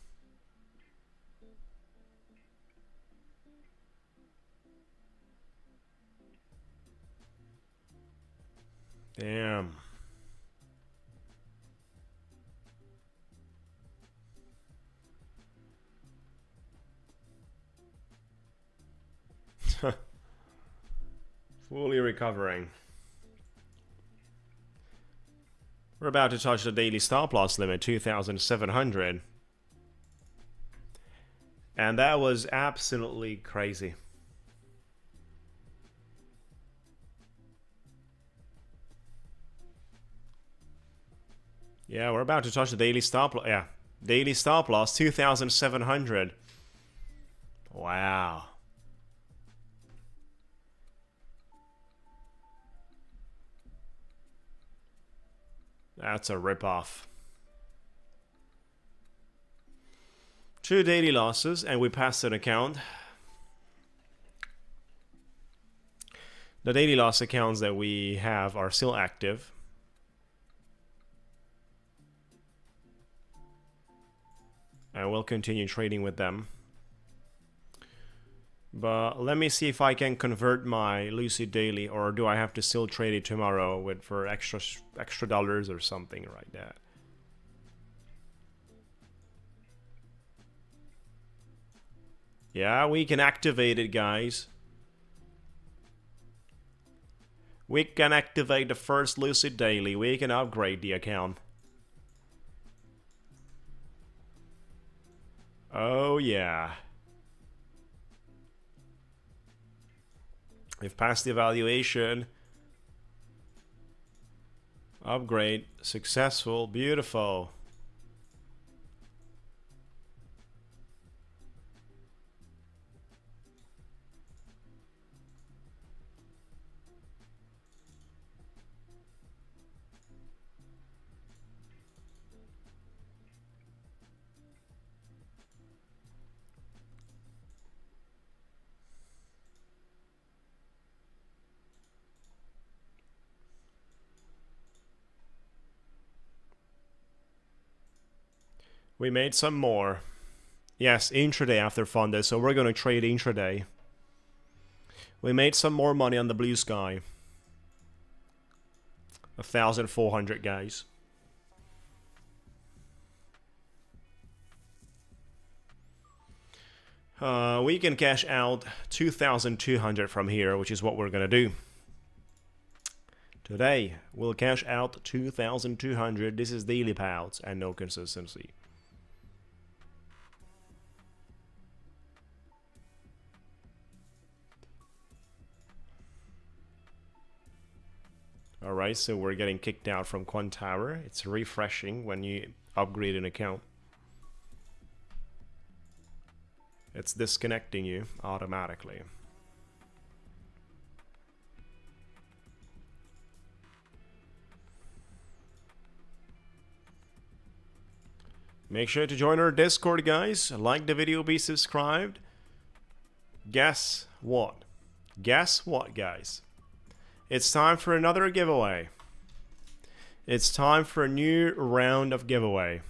Damn. Fully recovering. We're about to touch the daily stop loss limit, 2,700. And that was absolutely crazy. Yeah, we're about to touch the daily stop loss. Yeah, daily stop loss, 2,700. Wow. That's a ripoff. 2 daily losses, and we passed an account. The daily loss accounts that we have are still active. And we'll continue trading with them. But let me see if I can convert my Lucid daily, or do I have to still trade it tomorrow for extra dollars or something like that. Yeah, we can activate it, guys. We can activate the first Lucid daily. We can upgrade the account. Oh yeah. We've passed the evaluation. Upgrade successful. Beautiful. We made some more. Yes, intraday after funded, so we're going to trade intraday. We made some more money on the Blusky. 1,400, guys. We can cash out 2,200 from here, which is what we're going to do. Today, we'll cash out 2,200. This is daily payouts and no consistency. Alright, so we're getting kicked out from Quant Tower. It's refreshing when you upgrade an account. It's disconnecting you automatically. Make sure to join our Discord, guys. Like the video, be subscribed. Guess what? Guess what, guys? It's time for another giveaway. It's time for a new round of giveaway.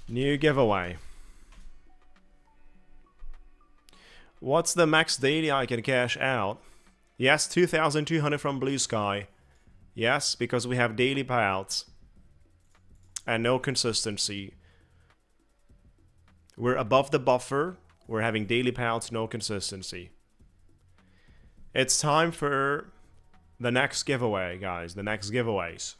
New giveaway. What's the max daily I can cash out? Yes, 2,200 from Blusky. Yes, because we have daily payouts and no consistency. We're above the buffer. We're having daily payouts, no consistency. It's time for the next giveaway, guys. The next giveaways.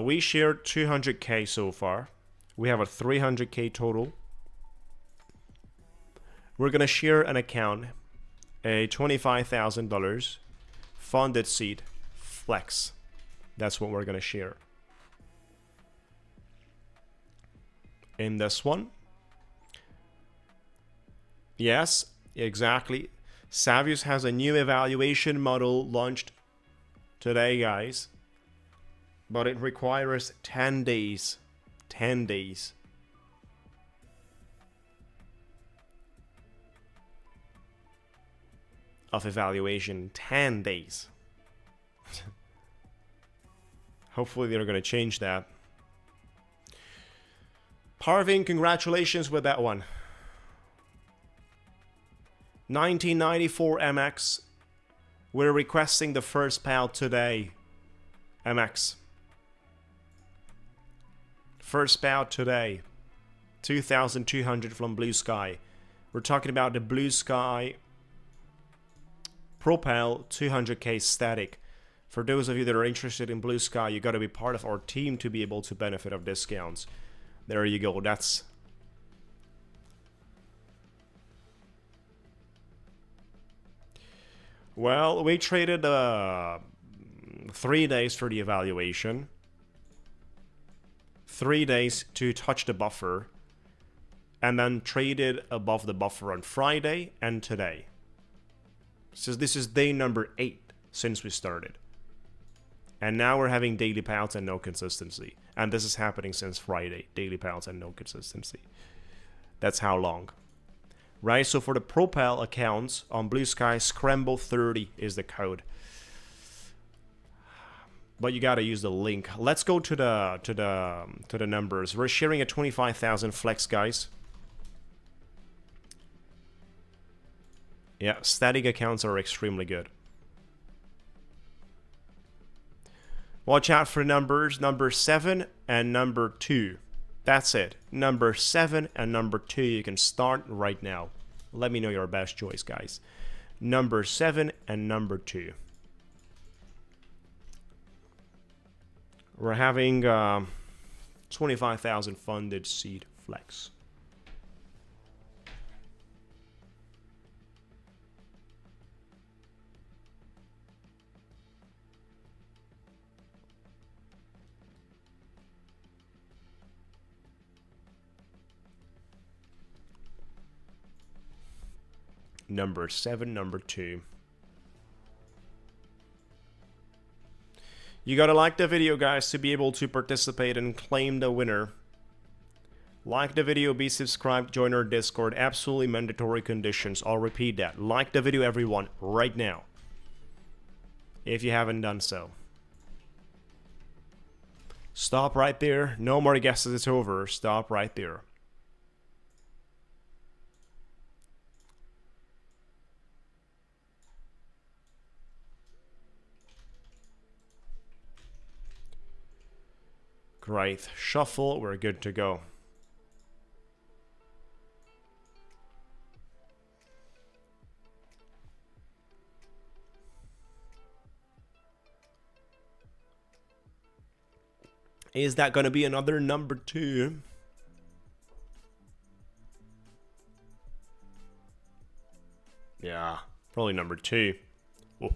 We shared 200K so far. We have a 300K total. We're going to share an account, a $25,000 FundedSeat Flex. That's what we're going to share. In this one. Yes, exactly. Savius has a new evaluation model launched today, guys. But it requires 10 days. 10 days. Of evaluation. 10 days. Hopefully they're going to change that. Parvin, congratulations with that one. 1994 MX. We're requesting the first payout today. MX. First bout today. 2,200 from Blue Sky. We're talking about the Blue Sky Propel 200k static. For those of you that are interested in Blue Sky, you got to be part of our team to be able to benefit of discounts. There you go. That's well, we traded 3 days for the evaluation, 3 days to touch the buffer, and then traded above the buffer on Friday and today. So this is day number 8 since we started. And now we're having daily payouts and no consistency. And this is happening since Friday. Daily payouts and no consistency. That's how long. Right, so for the Propel accounts on Blue Sky, Scrembo30 is the code. But you gotta use the link. Let's go to the numbers. We're sharing a 25,000 flex, guys. Yeah, static accounts are extremely good. Watch out for numbers, number 7 and number 2. That's it. Number 7 and number 2. You can start right now. Let me know your best choice, guys. Number 7 and number 2. We're having 25,000 funded seed flex. Number 7, number 2. You gotta like the video, guys, to be able to participate and claim the winner. Like the video, be subscribed, join our Discord. Absolutely mandatory conditions. I'll repeat that. Like the video, everyone, right now, if you haven't done so. Stop right there. No more guesses, it's over. Stop right there. Great. Shuffle, we're good to go. Is that going to be another number 2? Yeah, probably number 2. Whoa.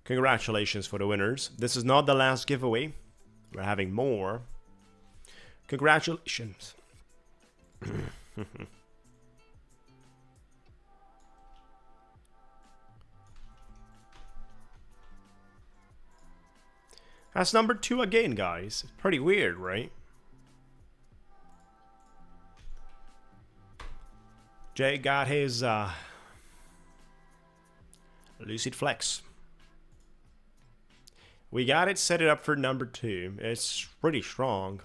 Congratulations for the winners. This is not the last giveaway. We're having more. Congratulations. That's number 2 again, guys. Pretty weird, right? Jay got his Lucid Flex. We got it, set it up for number 2. It's pretty strong.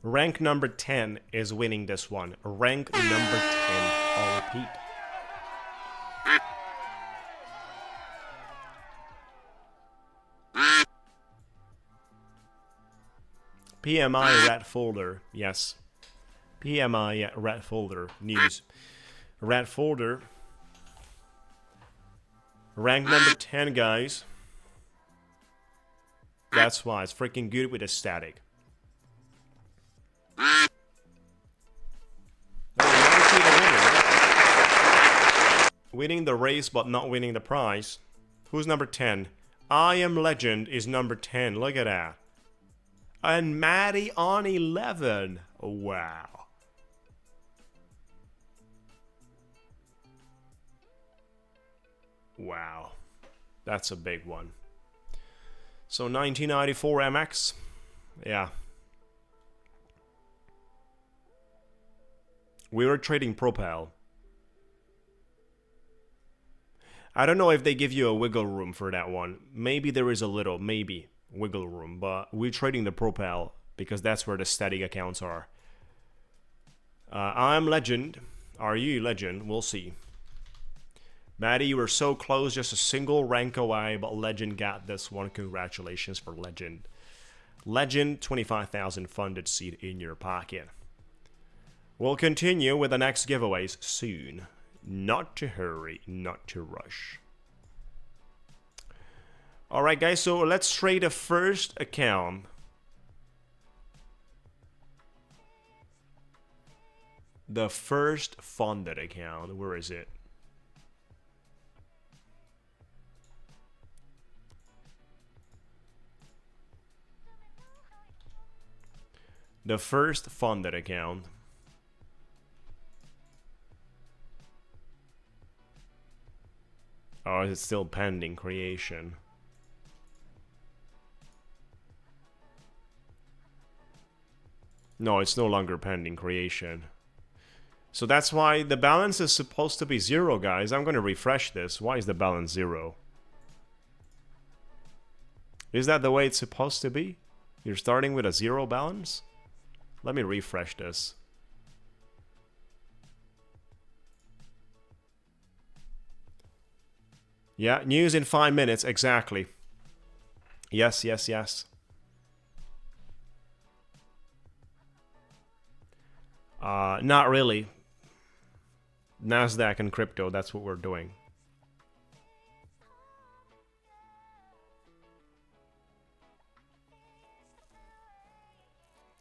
Rank number 10 is winning this one. Rank number 10. I'll repeat. PMI red folder, yes. PMI red folder news. Red folder. Rank number 10, guys. That's why it's freaking good with the static. Winning the race but not winning the prize. Who's number 10? I Am Legend is number 10. Look at that. And Maddie on 11. Wow. Wow. That's a big one. So 1994 MX. Yeah. We were trading Propel. I don't know if they give you a wiggle room for that one. Maybe there is a little, maybe, wiggle room. But we're trading the Propel because that's where the static accounts are. I'm Legend. Are you Legend? We'll see. Maddie, you were so close, just a single rank away, but Legend got this one. Congratulations for Legend. Legend, 25,000 funded seat in your pocket. We'll continue with the next giveaways soon. Not to hurry, not to rush. Alright guys, so let's trade the first account. The first funded account, where is it? The first funded account. Oh, it's still pending creation. No, it's no longer pending creation. So that's why the balance is supposed to be 0, guys. I'm going to refresh this. Why is the balance 0? Is that the way it's supposed to be? You're starting with a 0 balance? Let me refresh this. Yeah, news in 5 minutes, exactly. Yes, yes, yes. Not really. Nasdaq and crypto, that's what we're doing.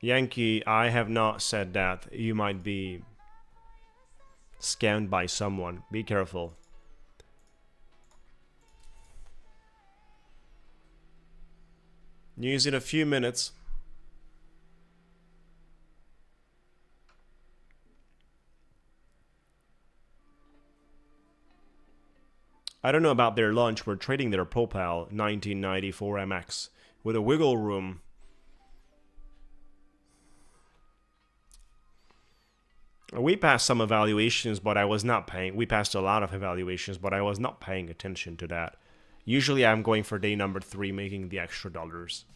Yankee, I have not said that. You might be scammed by someone. Be careful. News in a few minutes. I don't know about their launch. We're trading their Propel 1994 MX with a wiggle room. We passed some evaluations, but I was not paying. We passed a lot of evaluations, but I was not paying attention to that. Usually I'm going for day number 3, making the extra dollars.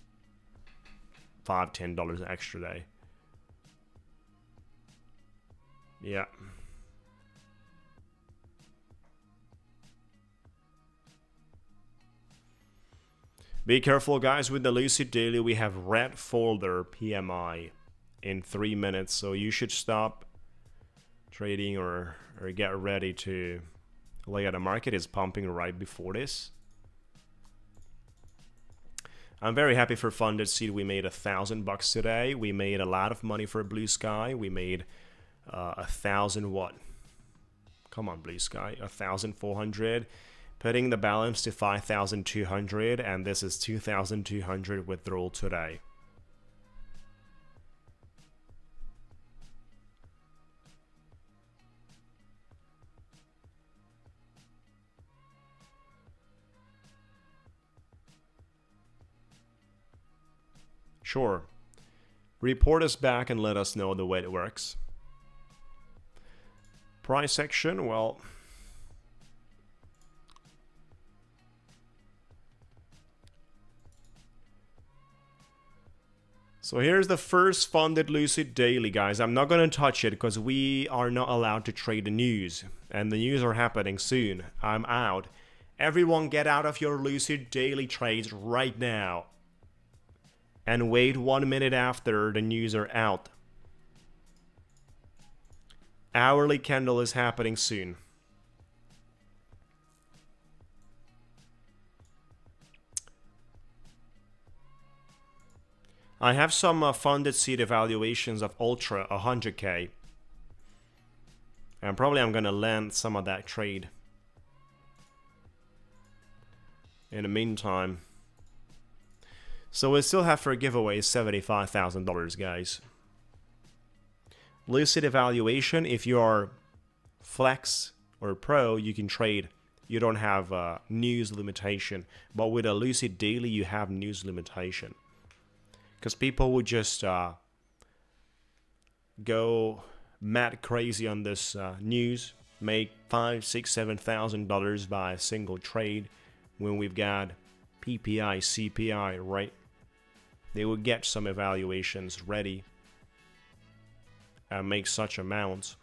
$5, $10 extra day. Yeah. Be careful, guys, with the Lucid Daily. We have red folder PMI in 3 minutes, so you should stop trading or get ready to look at the market is pumping right before this. I'm very happy for FundedSeat. We made $1,000 today. We made a lot of money for Blusky. We made 1,000 what? Come on, Blusky. 1,400. Putting the balance to 5,200, and this is 2,200 withdrawal today. Sure. Report us back and let us know the way it works. Price section, well, so here's the first funded Lucid Daily, guys. I'm not going to touch it because we are not allowed to trade the news. And the news are happening soon. I'm out. Everyone get out of your Lucid Daily trades right now. And wait 1 minute after the news are out. Hourly candle is happening soon. I have some FundedSeat evaluations of Ultra 100K. And probably I'm going to land some of that trade. In the meantime. So we still have for a giveaway $75,000, guys. Lucid evaluation, if you are Flex or Pro, you can trade. You don't have a news limitation. But with a Lucid Daily, you have news limitation. Because people would just go mad crazy on this news. make $5,000, $6,000, $7,000 by a single trade when we've got PPI, CPI, right? They would get some evaluations ready and make such amounts.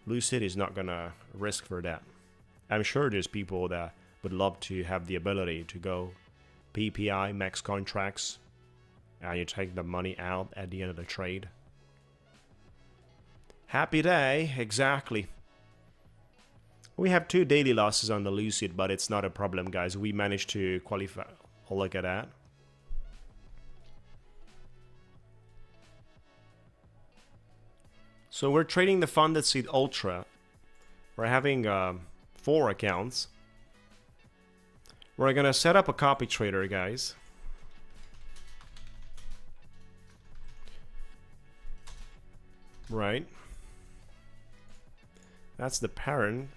Lucid is not gonna risk for that. I'm sure there's people that would love to have the ability to go PPI, max contracts, and you take the money out at the end of the trade. Happy day, exactly. We have 2 daily losses on the Lucid, but it's not a problem, guys. We managed to qualify. Oh, look at that. So we're trading the FundedSeat Ultra. We're having 4 accounts. We're gonna set up a copy trader, guys. Right. That's the parent.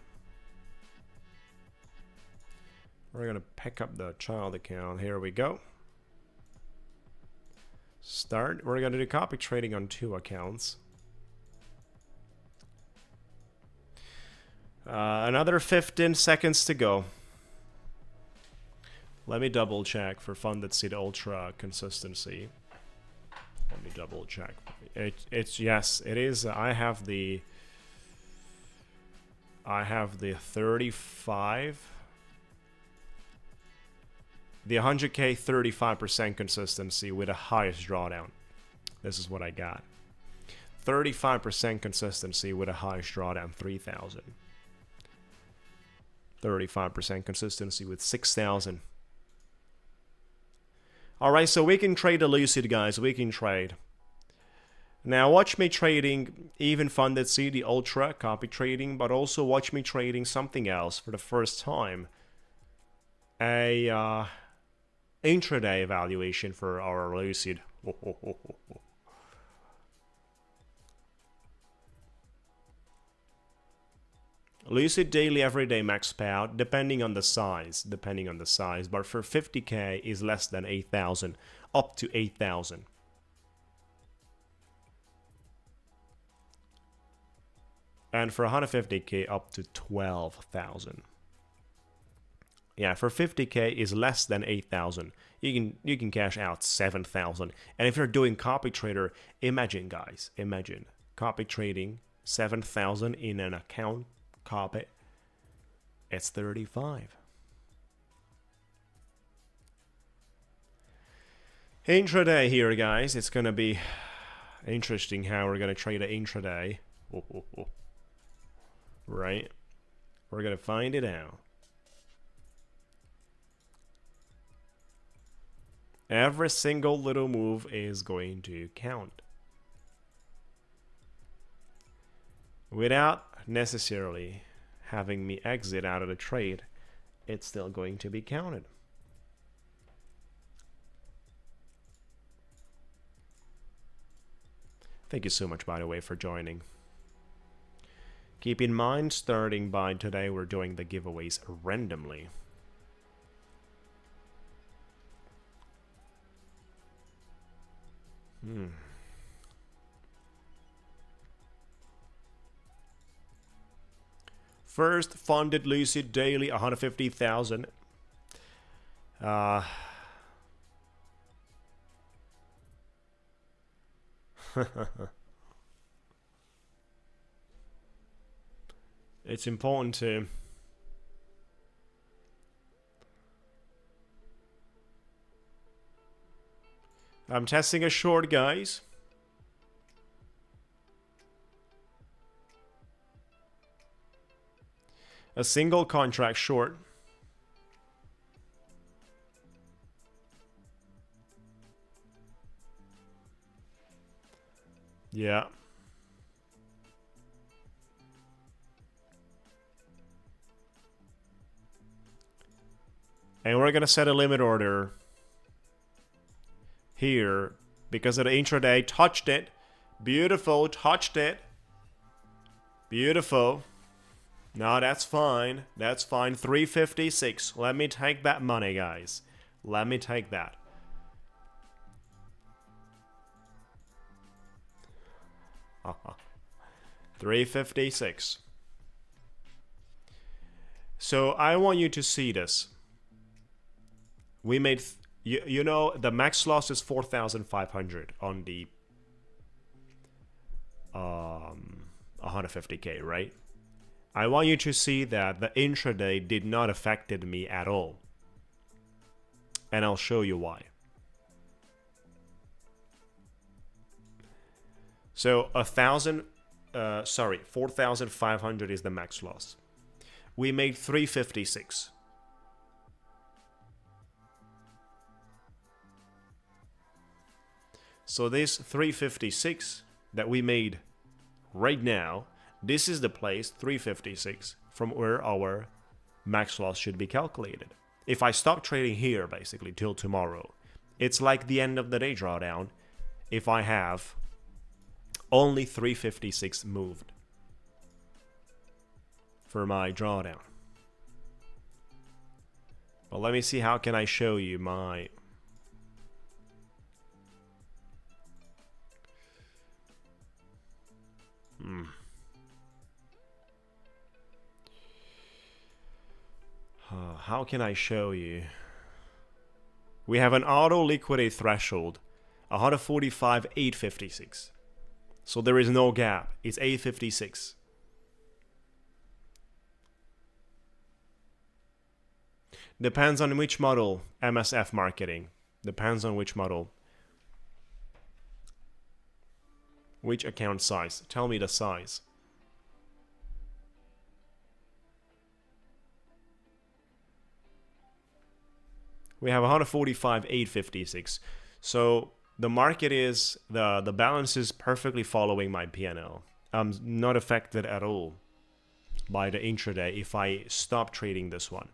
We're gonna pick up the child account. Here we go. Start. We're gonna do copy trading on 2 accounts. Another 15 seconds to go. Let me double check for FundedSeat Ultra consistency. Let me double check. It's yes, it is. I have the 35. The 100K 35% consistency with the highest drawdown. This is what I got. 35% consistency with the highest drawdown, 3,000. 35% consistency with 6,000. Alright, so we can trade the Lucid, guys. We can trade. Now watch me trading even FundedSeat, the Ultra, copy trading, but also watch me trading something else for the first time. A intraday evaluation for our Lucid. Lucid daily, everyday max payout, depending on the size, but for 50K is less than 8,000, up to 8,000. And for 150K up to 12,000. Yeah, for 50K is less than 8,000. You can cash out 7,000. And if you're doing copy trader, imagine, guys, imagine copy trading 7,000 in an account. Copy. It's 35. Intraday here, guys. It's gonna be interesting how we're gonna trade an intraday. Right? We're gonna find it out. Every single little move is going to count. Without necessarily having me exit out of the trade, it's still going to be counted. Thank you so much, by the way, for joining. Keep in mind, starting by today, we're doing the giveaways randomly. First funded Lucid daily 150,000. It's important to I'm testing a short, guys. A single contract short. Yeah. And we're gonna set a limit order here because of the intraday. Touched it. Beautiful. Touched it. Beautiful. No, that's fine. That's fine. 356. Let me take that money, guys. Let me take that. 356. So I want you to see this. We made, you know, the max loss is 4,500 on the 150K, right? I want you to see that the intraday did not affected me at all. And I'll show you why. So 4,500 is the max loss. We made 356. So this 356 that we made right now, this is the place, 356, from where our max loss should be calculated. If I stop trading here, basically, till tomorrow, it's like the end of the day drawdown if I have only 356 moved for my drawdown. Well, let me see, how can I show you my... How can I show you? We have an auto liquidate threshold, 145,856. So there is no gap. It's 856. Depends on which model, MSF marketing. Depends on which model. Which account size? Tell me the size. We have 145,856. So the market is, the balance is perfectly following my PNL. I'm not affected at all by the intraday if I stop trading this one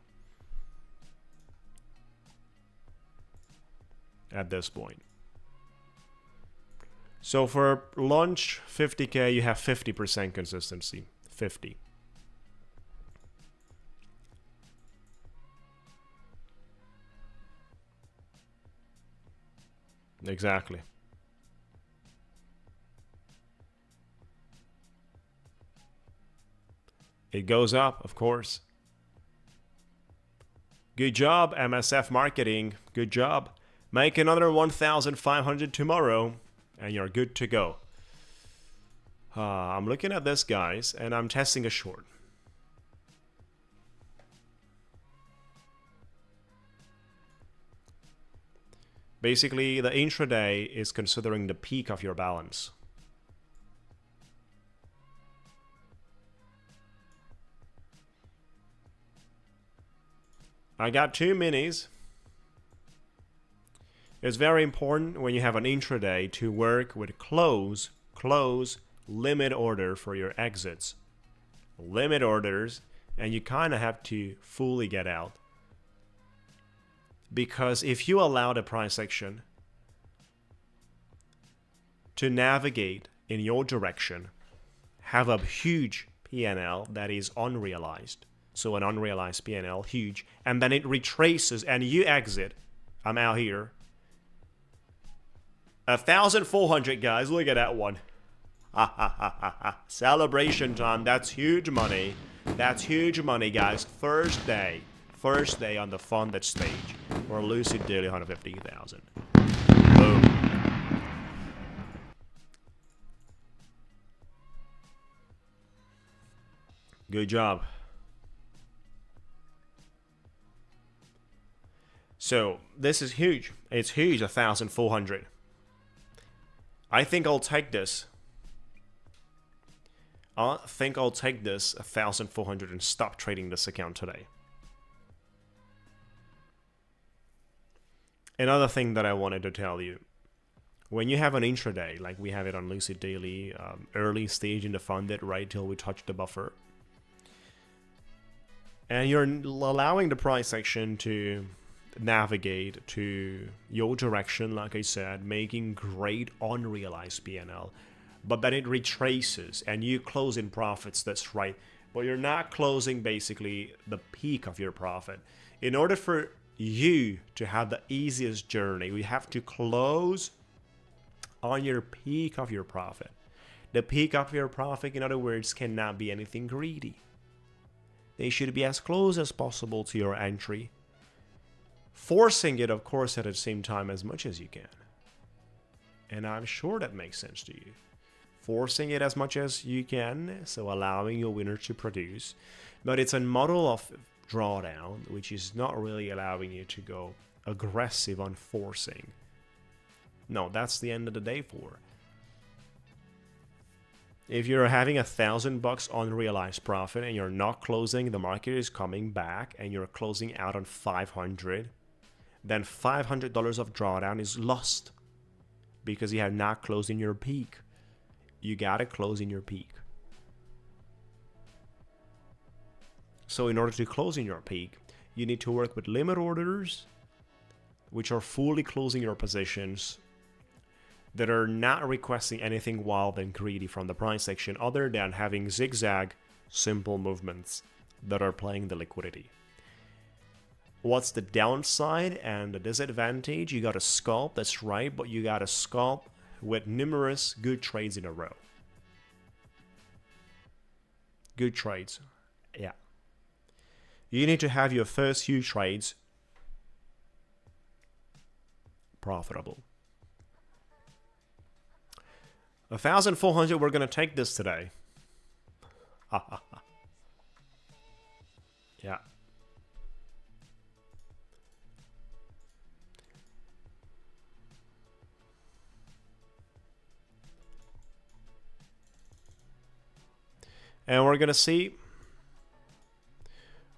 at this point. So for launch 50K, you have 50% consistency. 50. Exactly. It goes up, of course. Good job, MSF marketing. Good job. Make another 1,500 tomorrow, and you're good to go. I'm looking at this, guys, and I'm testing a short. Basically, the intraday is considering the peak of your balance. I got two minis. It's very important when you have an intraday to work with close, limit order for your exits. Limit orders, and you kind of have to fully get out. Because if you allow the price action to navigate in your direction, have a huge PNL that is unrealized, so an unrealized PNL, huge, and then it retraces and you exit, I'm out here, 1,400, guys, look at that one. Celebration time, that's huge money. That's huge money, guys. First day on the funded stage for Lucid Daily 150,000. Boom. Good job. So this is huge. It's huge, 1,400. I think I'll take this. I think I'll take this 1,400 and stop trading this account today. Another thing that I wanted to tell you, when you have an intraday, like we have it on Lucid Daily, early stage in the funded, right till we touch the buffer, and you're allowing the price action to navigate to your direction, like I said, making great unrealized PNL, but then it retraces and you close in profits, that's right, but you're not closing basically the peak of your profit. In order for you to have the easiest journey, we have to close on your peak of your profit. The peak of your profit, in other words, cannot be anything greedy. They should be as close as possible to your entry. Forcing it, of course, at the same time as much as you can. And I'm sure that makes sense to you. Forcing it as much as you can, so allowing your winner to produce. But it's a model of drawdown, which is not really allowing you to go aggressive on forcing. No, that's the end of the day for. If you're having $1,000 unrealized profit and you're not closing, the market is coming back and you're closing out on 500, then $500 of drawdown is lost because you have not closed in your peak. You gotta close in your peak. So in order to close in your peak, you need to work with limit orders, which are fully closing your positions, that are not requesting anything wild and greedy from the price action other than having zigzag, simple movements that are playing the liquidity. What's the downside and the disadvantage? You got a scalp, that's right, but you got a scalp with numerous good trades in a row. Good trades, yeah. You need to have your first few trades profitable. 1,400, we're going to take this today. Yeah. And we're going to see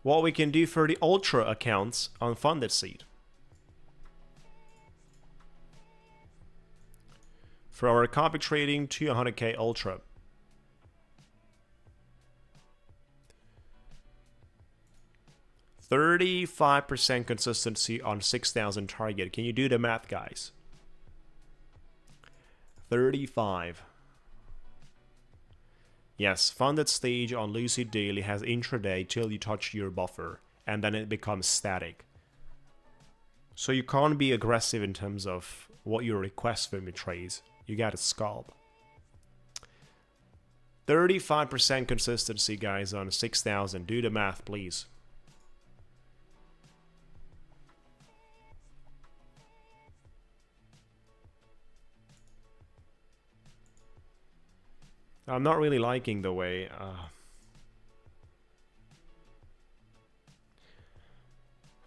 what we can do for the Ultra accounts on FundedSeat. For our copy trading to 100K Ultra. %35% consistency on 6,000 target. Can you do the math, guys? 35. Yes, funded stage on Lucid Daily has intraday till you touch your buffer, and then it becomes static. So you can't be aggressive in terms of what you request from your trades. You got to scalp. 35% consistency, guys, on 6,000. Do the math, please. I'm not really liking the way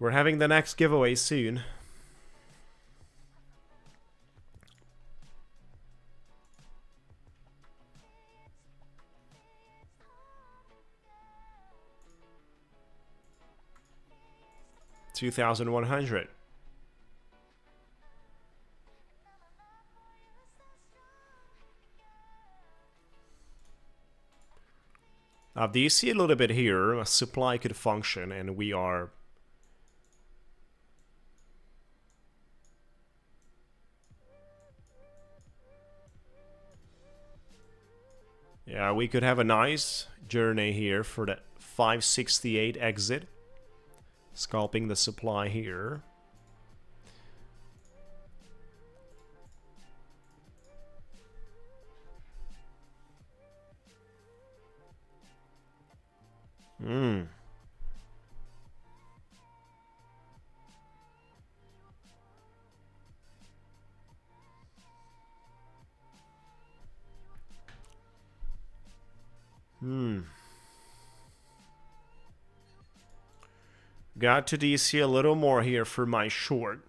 we're having the next giveaway soon. $2,100. Now, do you see a little bit here? A supply could function, and we are. Yeah, we could have a nice journey here for the 568 exit. Scalping the supply here. Got to DC a little more here for my short.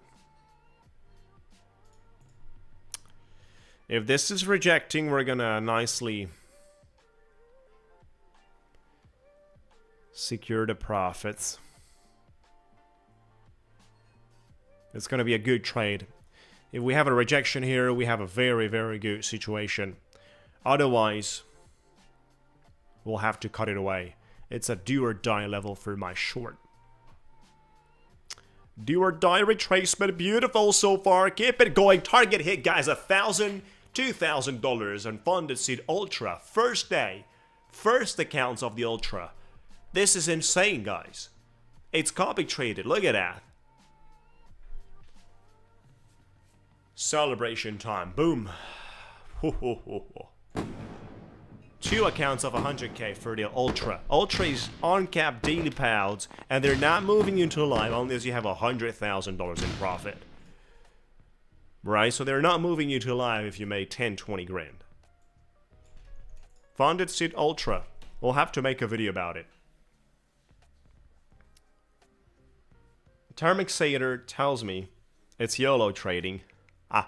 If this is rejecting, we're gonna nicely secure the profits. It's gonna be a good trade. If we have a rejection here, we have a very, very good situation. Otherwise, we'll have to cut it away. It's a do or die level for my short. Do or die retracement, beautiful so far. Keep it going. Target hit, guys. $1,000, $2,000 on FundedSeat Ultra. First day, first accounts of the Ultra. This is insane, guys. It's copy traded. Look at that. Celebration time. Boom. 2 accounts of 100k for the Ultra. Ultra is uncapped daily payouts, and they're not moving you into live unless you have $100,000 in profit. Right? So they're not moving you to live if you made 10, 20 grand. FundedSeat Ultra. We'll have to make a video about it. Termixator tells me it's YOLO trading. How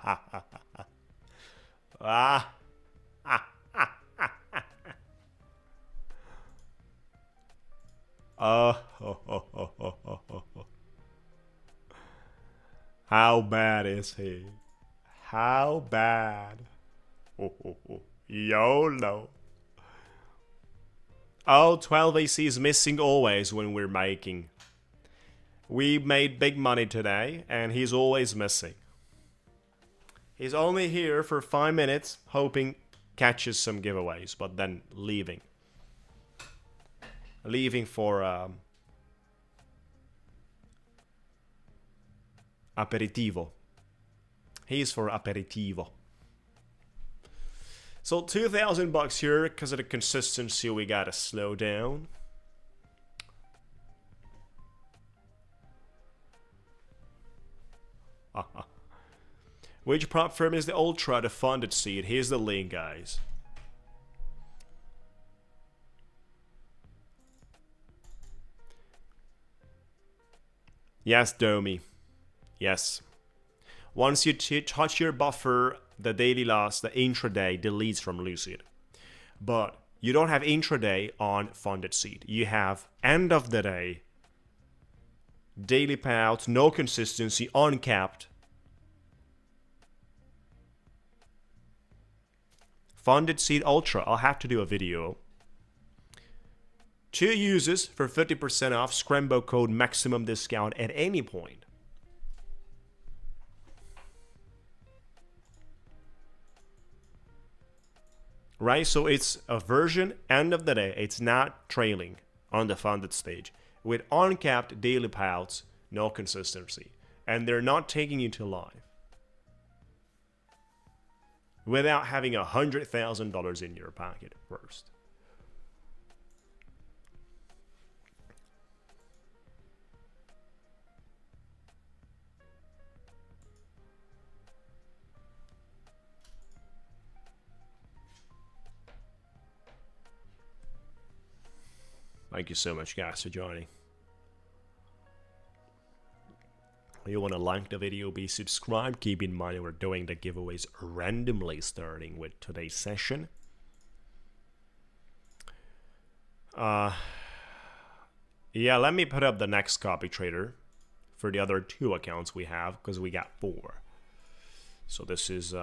bad is he? How bad? YOLO. Oh, 12 AC is missing always when we're making. We made big money today, and he's always missing. He's only here for 5 minutes, hoping catches some giveaways, but then leaving. Leaving for aperitivo. He's for aperitivo. So $2,000 here because of the consistency. We gotta slow down. Which prop firm is the Ultra, the FundedSeat? Here's the link, guys. Yes, Domi. Yes. Once you touch your buffer, the daily loss, the intraday deletes from Lucid. But you don't have intraday on FundedSeat. You have end of the day, daily payouts, no consistency, uncapped. FundedSeat Ultra, I'll have to do a video. 2 uses for 50% off, Scrembo code maximum discount at any point. Right, so it's a version, end of the day, it's not trailing on the funded stage. With uncapped daily payouts, no consistency. And they're not taking you to live. Without having $100,000 in your pocket first. Thank you so much, guys, for joining. You want to like the video, be subscribed. Keep in mind we're doing the giveaways randomly starting with today's session. Yeah, let me put up the next copy trader for the other 2 accounts we have, because we got 4. So this is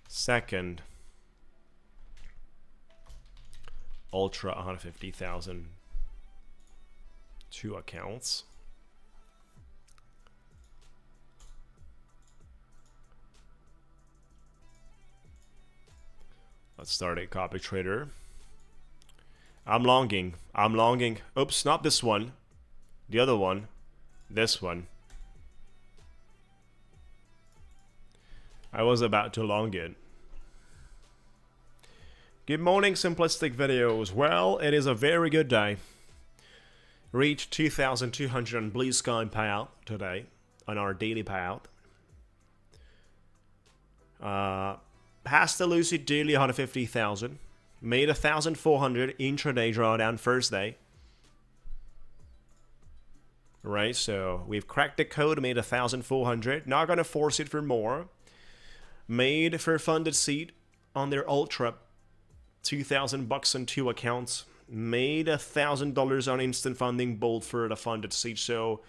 second Ultra 150,000. 2 accounts. Let's start a copy trader. I'm longing. Oops, not this one. The other one. This one. I was about to long it. Good morning, simplistic videos. Well, it is a very good day. Reached 2,200 on Blusky payout today on our daily payout. Passed the Lucid daily 150,000. Made 1,400 intraday drawdown first day. Right, so we've cracked the code, made 1,400. Not gonna force it for more. Made for FundedSeat on their Ultra, $2,000 on 2 accounts. Made $1,000 on instant funding bolt for the FundedSeat. So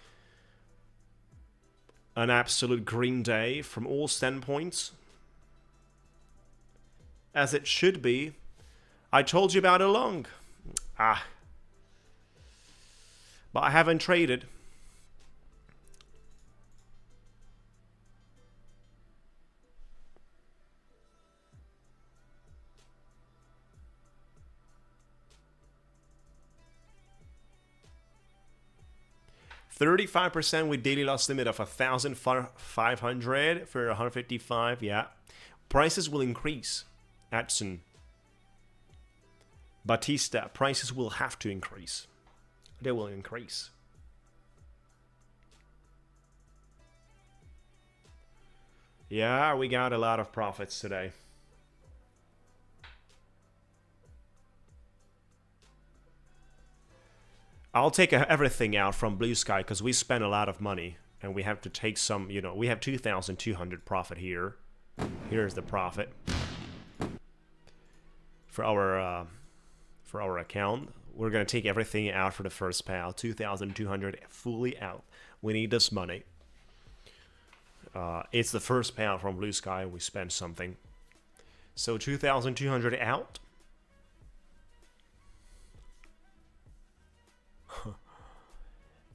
an absolute green day from all standpoints, as it should be. I told you about it long. But I haven't traded. $35% with daily loss limit of 1,500 for 155. Yeah, prices will increase Edson, Batista, prices will have to increase. They will increase. Yeah, we got a lot of profits today. I'll take everything out from Blue Sky because we spent a lot of money and we have to take some, you know, we have 2,200 profit here. Here's the profit for our account. We're going to take everything out for the first payout, 2,200 fully out. We need this money. It's the first payout from Blue Sky. We spent something. So 2,200 out.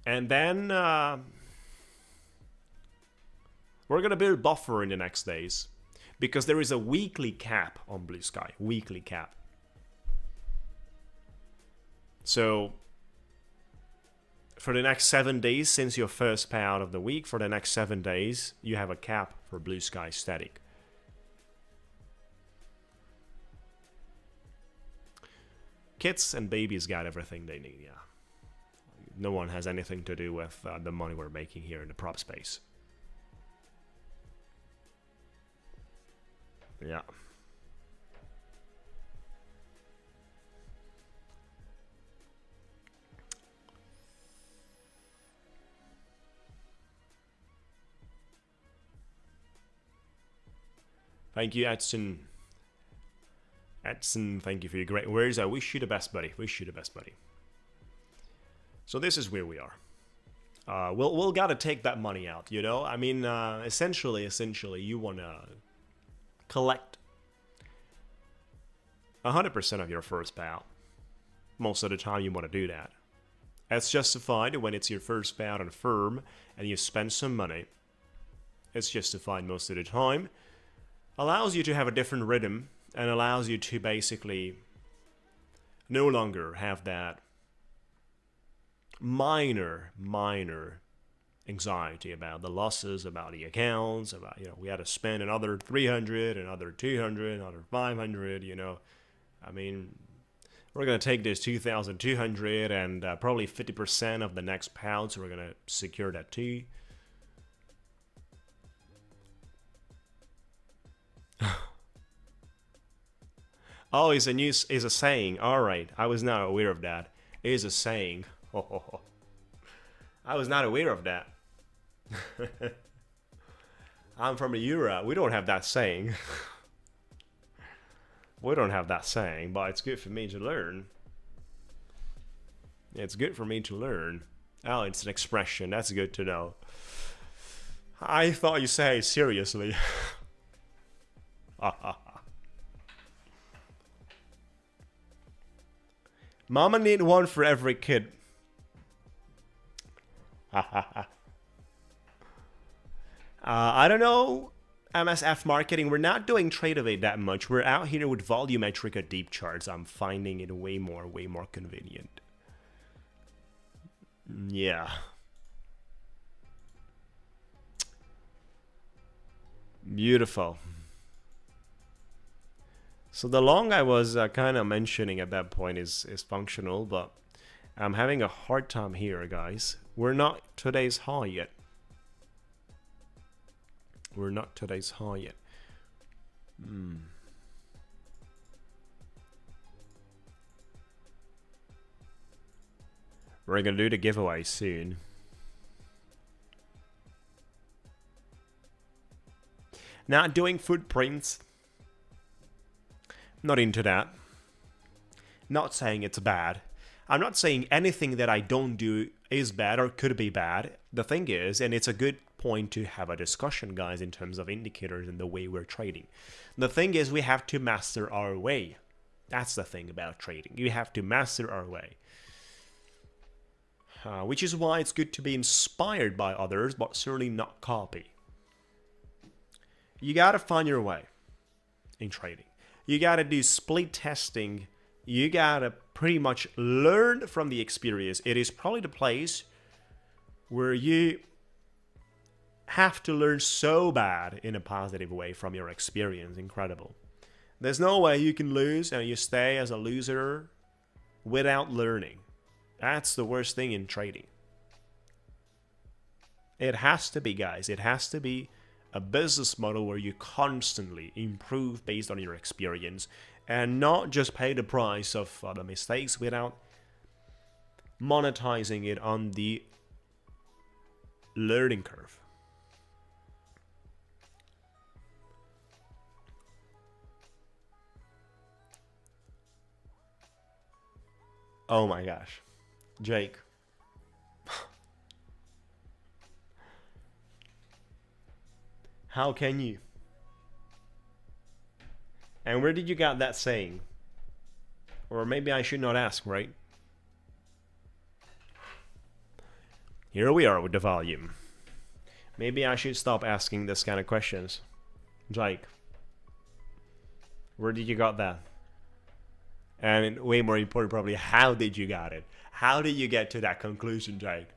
And then we're going to build buffer in the next days because there is a weekly cap on Blue Sky. Weekly cap. So for the next 7 days, since your first payout of the week, for the next 7 days, you have a cap for Blue Sky static. Kids and babies got everything they need, yeah. No one has anything to do with the money we're making here in the prop space. Yeah. Thank you, Edson. Edson, thank you for your great words. I wish you the best, buddy. Wish you the best, buddy. So this is where we are. We'll gotta take that money out, you know? I mean, essentially, you wanna collect 100% of your first payout. Most of the time, you wanna do that. It's justified when it's your first payout on a firm and you spend some money. It's justified most of the time. Allows you to have a different rhythm and allows you to basically no longer have that minor anxiety about the losses, about the accounts, about, you know, we had to spend another 300, another 200, another 500, you know. I mean, we're going to take this 2,200 and probably 50% of the next pound, so we're going to secure that too. Oh, it's a saying. All right, I was not aware of that. It is a saying. I was not aware of that. I'm from Europe. We don't have that saying. We don't have that saying, but it's good for me to learn. It's good for me to learn. Oh, it's an expression. That's good to know. I thought you say it seriously. Mama need one for every kid. I don't know, MSF marketing. We're not doing trade of it that much. We're out here with volumetric or deep charts. I'm finding it way more convenient. Yeah. Beautiful. So the long I was kind of mentioning at that point is functional, but I'm having a hard time here, guys. We're not today's high yet. We're not today's high yet. We're gonna do the giveaway soon. Not doing footprints. Not into that. Not saying it's bad. I'm not saying anything that I don't do is bad or could be bad. The thing is, and it's a good point to have a discussion, guys, in terms of indicators and the way we're trading. The thing is, we have to master our way. That's the thing about trading. You have to master our way. Which is why it's good to be inspired by others, but certainly not copy. You gotta find your way in trading. You gotta do split testing. You gotta pretty much learn from the experience. It is probably the place where you have to learn so bad in a positive way from your experience. Incredible. There's no way you can lose and you stay as a loser without learning. That's the worst thing in trading. It has to be, guys. It has to be a business model where you constantly improve based on your experience and not just pay the price of the mistakes without monetizing it on the learning curve. Oh my gosh. Jake. How can you? And where did you get that saying? Or maybe I should not ask, right? Here we are with the volume. Maybe I should stop asking this kind of questions. Jake, where did you got that? And way more important, probably, how did you get it? How did you get to that conclusion, Jake?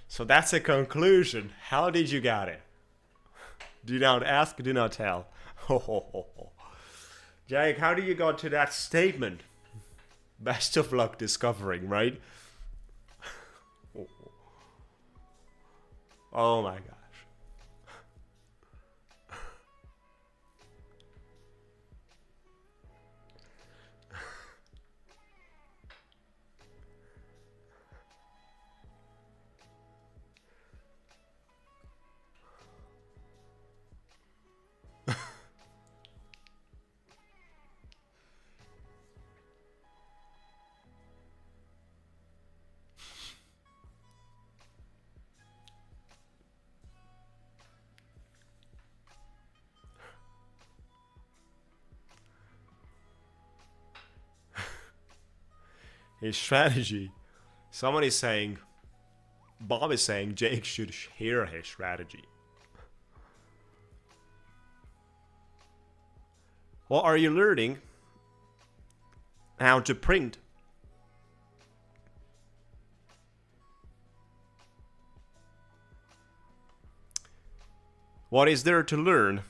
So that's a conclusion. How did you get it? Do not ask, do not tell. Jake, how do you got to that statement? Best of luck discovering, right? Oh my gosh. His strategy. Someone is saying, Bob is saying Jake should share his strategy. Well, are you learning how to print? What is there to learn?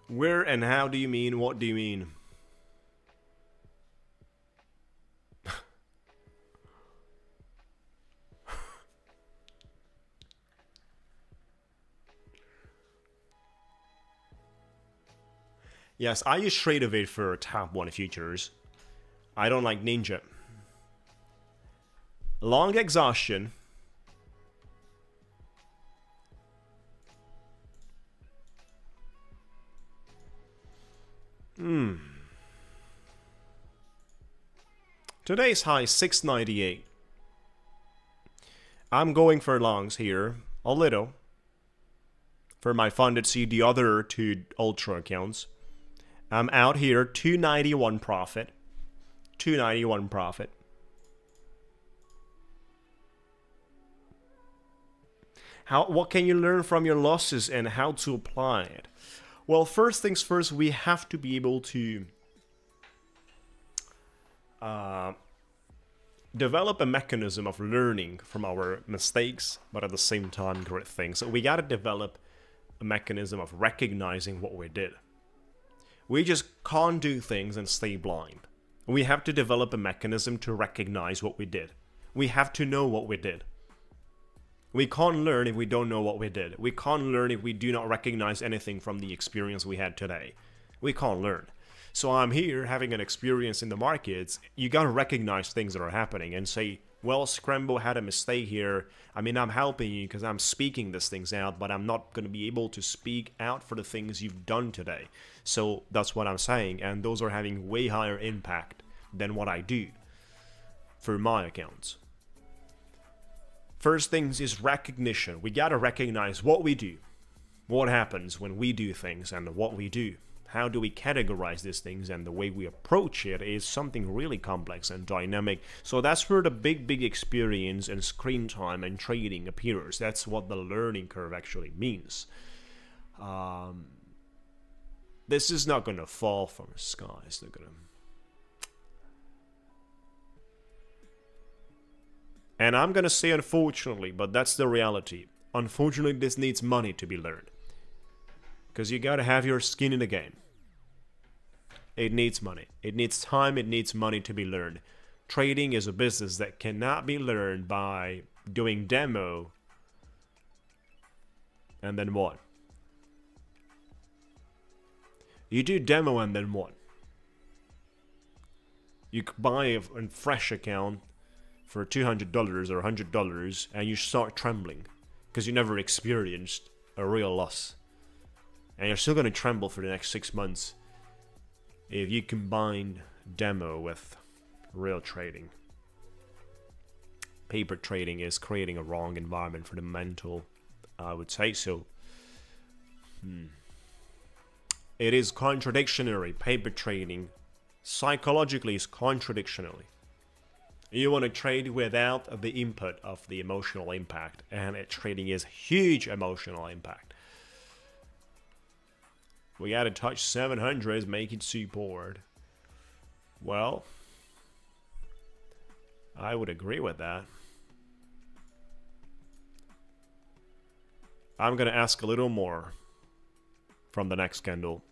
Where and how do you mean? What do you mean? Yes, I use TradeAway for top 1 futures. I don't like Ninja. Long exhaustion. Today's high 698. I'm going for longs here, a little. For my FundedSeat, the other 2 Ultra accounts. I'm out here, 291 profit. 291 profit. What can you learn from your losses and how to apply it? Well, first things first, we have to be able to develop a mechanism of learning from our mistakes, but at the same time, great things. So we got to develop a mechanism of recognizing what we did. We just can't do things and stay blind. We have to develop a mechanism to recognize what we did. We have to know what we did. We can't learn if we don't know what we did. We can't learn if we do not recognize anything from the experience we had today. We can't learn. So I'm here having an experience in the markets. You got to recognize things that are happening and say, well, Scrembo had a mistake here. I mean, I'm helping you because I'm speaking these things out, but I'm not going to be able to speak out for the things you've done today. So that's what I'm saying. And those are having way higher impact than what I do for my accounts. First things is recognition. We got to recognize what we do, what happens when we do things and what we do. How do we categorize these things, and the way we approach it is something really complex and dynamic. So that's where the big experience and screen time and trading appears. That's what the learning curve actually means. This is not going to fall from the sky. It's not going to... And I'm going to say unfortunately, but that's the reality. Unfortunately, this needs money to be learned. Because you gotta have your skin in the game. It needs money. It needs time. It needs money to be learned. Trading is a business that cannot be learned by doing demo and then what? You do demo and then what? You buy a fresh account for $200 or $100 and you start trembling because you never experienced a real loss. And you're still going to tremble for the next 6 months if you combine demo with real trading. Paper trading is creating a wrong environment for the mental, I would say so. It is contradictory. Paper trading psychologically is contradictory. You want to trade without the input of the emotional impact, and trading is huge emotional impact. We gotta touch 700, make it support. Well, I would agree with that. I'm gonna ask a little more from the next candle.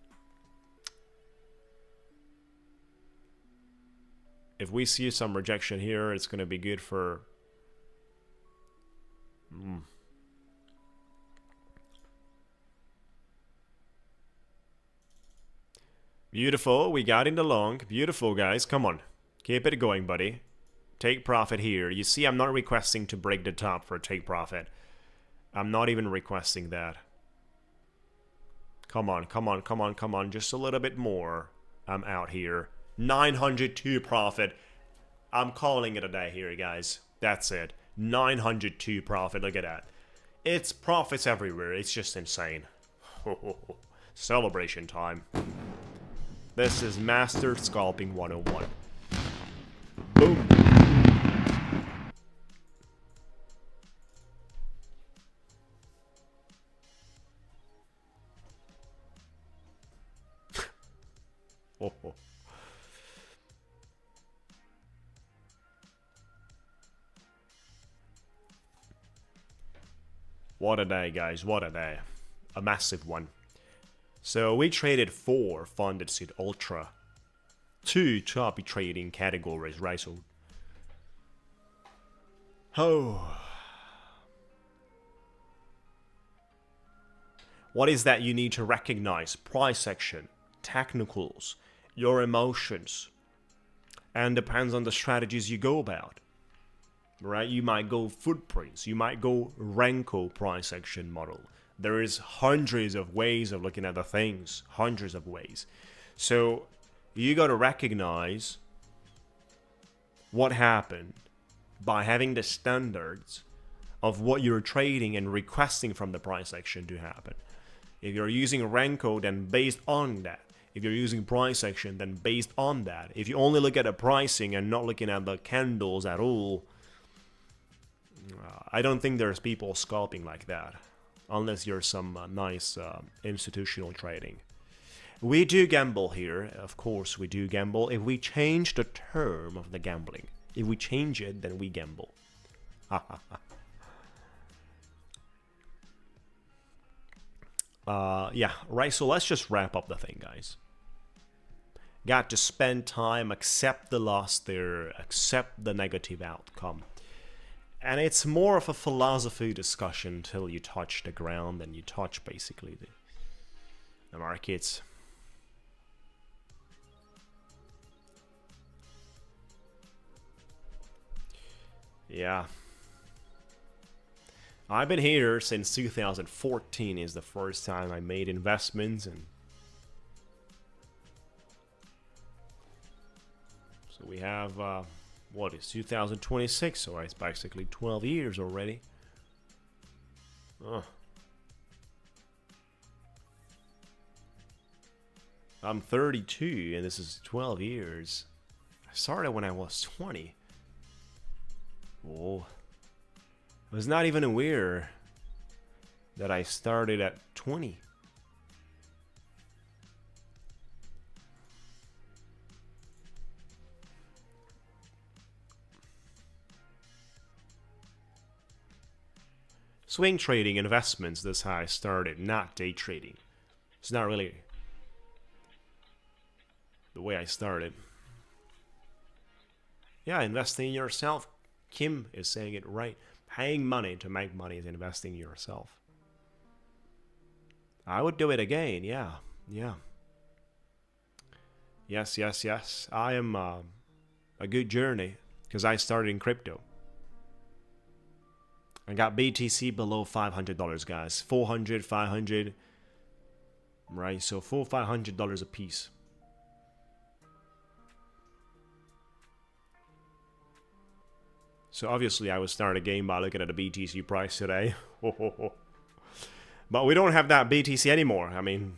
If we see some rejection here, it's gonna be good for beautiful. We got in the long. Beautiful, guys. Come on. Keep it going, buddy. Take profit here. You see, I'm not requesting to break the top for a take profit. I'm not even requesting that. Come on, come on, come on, come on. Just a little bit more. I'm out here. 902 profit. I'm calling it a day here, guys. That's it. 902 profit. Look at that. It's profits everywhere. It's just insane. Celebration time. This is Master Scalping 101. Boom. Oh. What a day, guys. What a day. A massive one. So we traded 4 FundedSeat Ultra. 2 choppy trading categories, right? So, what is that you need to recognize? Price action, technicals, your emotions, and depends on the strategies you go about. Right? You might go footprints, you might go Renko price action model. There is hundreds of ways of looking at the things, hundreds of ways. So you got to recognize what happened by having the standards of what you're trading and requesting from the price action to happen. If you're using Renko, then based on that. If you're using price action, then based on that. If you only look at the pricing and not looking at the candles at all, I don't think there's people scalping like that. Unless you're some nice institutional trading. We do gamble here. Of course we do gamble. If we change the term of the gambling. If we change it, then we gamble. Yeah, right, so let's just wrap up the thing, guys. Got to spend time, accept the loss there, accept the negative outcome. And it's more of a philosophy discussion until you touch the ground and you touch basically the markets. Yeah. I've been here since 2014 is the first time I made investments, and so we have what is 2026, so it's basically 12 years already. I'm 32 and this is 12 years. I started when I was 20. Whoa. I was not even aware that I started at 20. Swing trading investments, that's how I started, not day trading. It's not really the way I started. Yeah, investing in yourself. Kim is saying it right. Paying money to make money is investing in yourself. I would do it again, yeah. Yes. I am a good journey because I started in crypto. I got BTC below $500, guys. 400, 500, right? So $400-500 a piece. So obviously I would start a game by looking at the BTC price today. But we don't have that BTC anymore. I mean,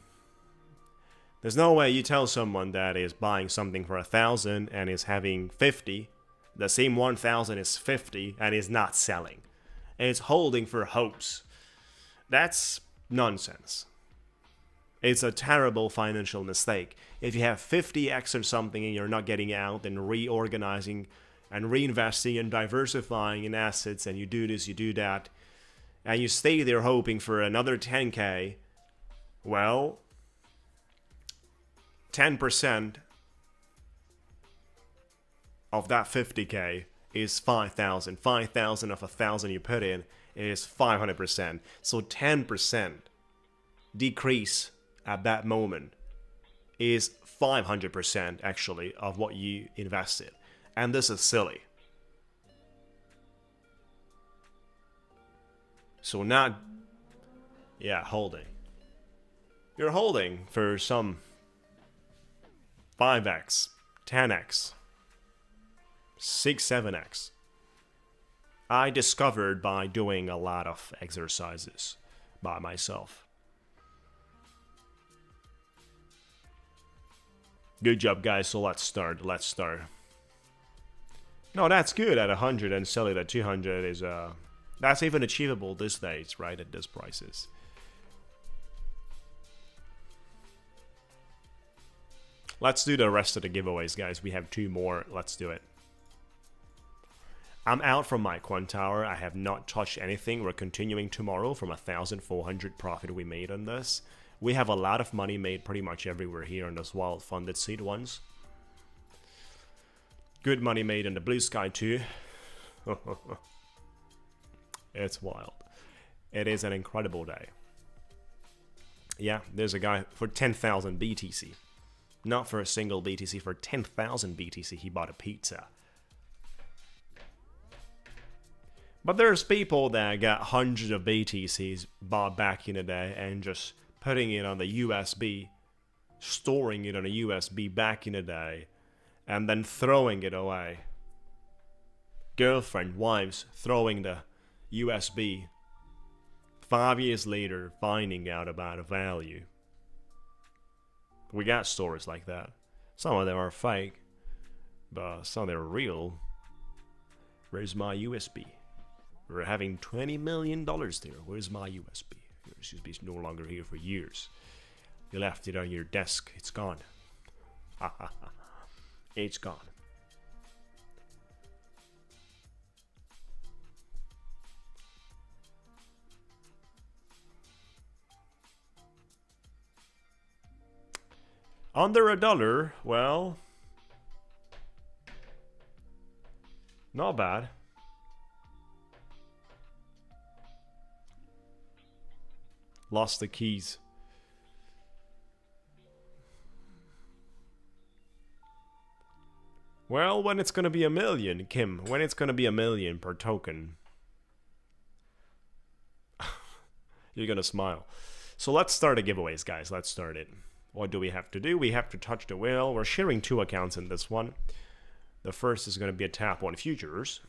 there's no way you tell someone that is buying something for 1,000 and is having 50, the same 1,000 is 50 and is not selling. And it's holding for hopes. That's nonsense. It's a terrible financial mistake. If you have 50x or something and you're not getting out and reorganizing and reinvesting and diversifying in assets, and you do this, you do that, and you stay there hoping for another 10k, well, 10% of that 50k is 5,000. 5,000 of 1,000 you put in is 500%. So 10% decrease at that moment is 500% actually of what you invested. And this is silly. So not, yeah, holding. You're holding for some 5x, 10x, 6, 7x. I discovered by doing a lot of exercises by myself. Good job, guys. So let's start. No, that's good at 100 and sell it at 200 is that's even achievable these days, right? At these prices. Let's do the rest of the giveaways, guys. We have 2 more. Let's do it. I'm out from my Quant Tower. I have not touched anything. We're continuing tomorrow from 1,400 profit we made on this. We have a lot of money made pretty much everywhere here on those wild FundedSeat ones. Good money made in the Blusky too. It's wild. It is an incredible day. Yeah, there's a guy for 10,000 BTC. Not for a single BTC, for 10,000 BTC he bought a pizza. But there's people that got hundreds of BTCs bought back in the day and just putting it on the USB, storing it on a USB back in the day, and then throwing it away. Girlfriend, wives throwing the USB. 5 years later, finding out about a value. We got stories like that. Some of them are fake, but some of them are real. Where's my USB? We're having $20 million there. Where's my USB? Your USB is no longer here for years. You left it on your desk. It's gone. It's gone. Under $1, well, not bad. Lost the keys. Well, when it's gonna be 1 million, Kim, when it's gonna be 1 million per token, you're gonna smile. So let's start the giveaways, guys. Let's start it. What do we have to do? We have to touch the wheel. We're sharing 2 accounts in this one. The first is going to be a tap on futures.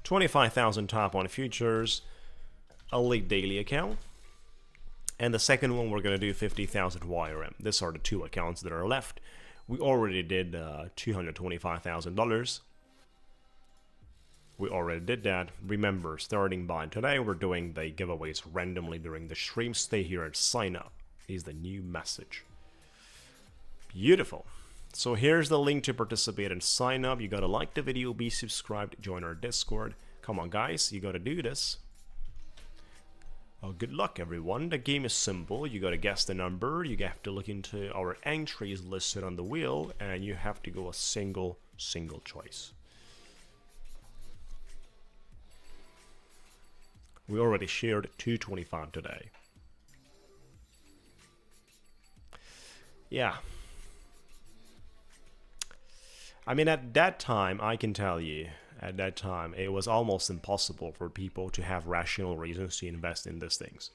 $25,000 tap on futures, a late daily account. And the second one, we're going to do 50,000 YRM. These are the 2 accounts that are left. We already did $225,000. We already did that. Remember, starting by today, we're doing the giveaways randomly during the stream. Stay here and sign up is the new message. Beautiful. So here's the link to participate and sign up. You gotta like the video, be subscribed, join our Discord. Come on guys, you gotta do this. Oh, good luck everyone. The game is simple. You gotta guess the number. You have to look into our entries listed on the wheel, and you have to go a single choice. We already shared 225 today. Yeah. I mean, at that time, I can tell you, at that time, it was almost impossible for people to have rational reasons to invest in these things.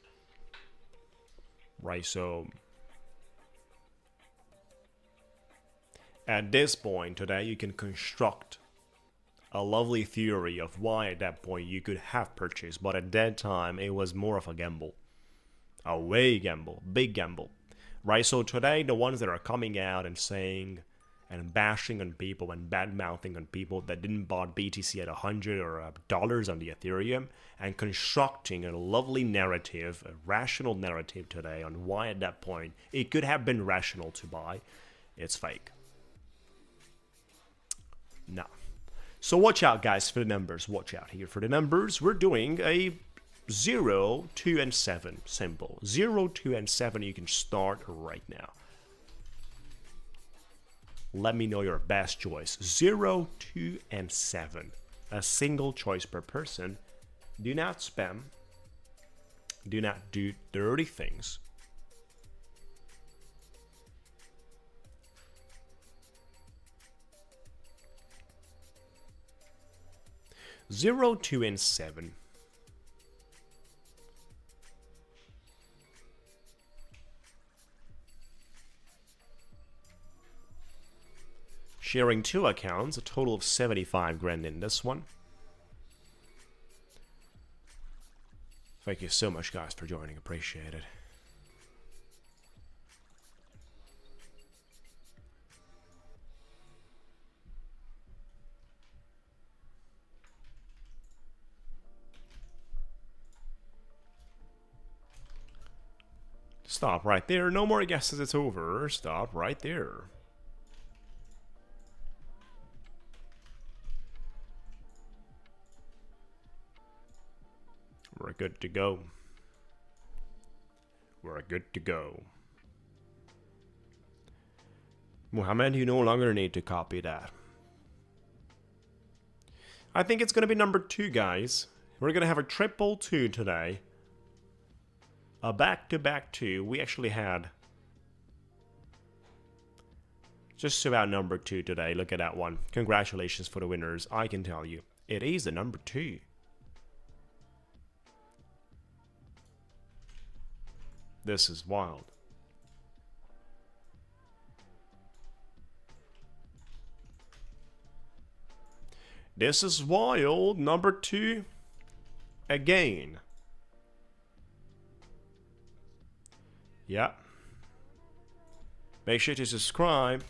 Right, so at this point today, you can construct a lovely theory of why at that point you could have purchased, but at that time, it was more of a gamble. A way gamble, big gamble. Right, so today, the ones that are coming out and saying and bashing on people and bad-mouthing on people that didn't buy BTC at $100 or dollars on the Ethereum, and constructing a lovely narrative, a rational narrative today on why at that point it could have been rational to buy, it's fake. No. So watch out guys for the numbers, watch out here for the numbers. We're doing a 0, 2, and 7 simple. 0, 2, and 7 you can start right now. Let me know your best choice. 0, 2, and 7. A single choice per person. Do not spam. Do not do dirty things. Zero, 2, and 7. Sharing 2 accounts, a total of 75 grand in this one. Thank you so much guys for joining, appreciate it. Stop right there, no more guesses, it's over. Stop right there. We're good to go. We're good to go. Muhammad, you no longer need to copy that. I think it's going to be number 2, guys. We're going to have a triple 2 today. A back-to-back 2. We actually had just about number 2 today. Look at that one. Congratulations for the winners. I can tell you, it is the number 2. This is wild. This is wild. Number 2 again. Yeah. Make sure to subscribe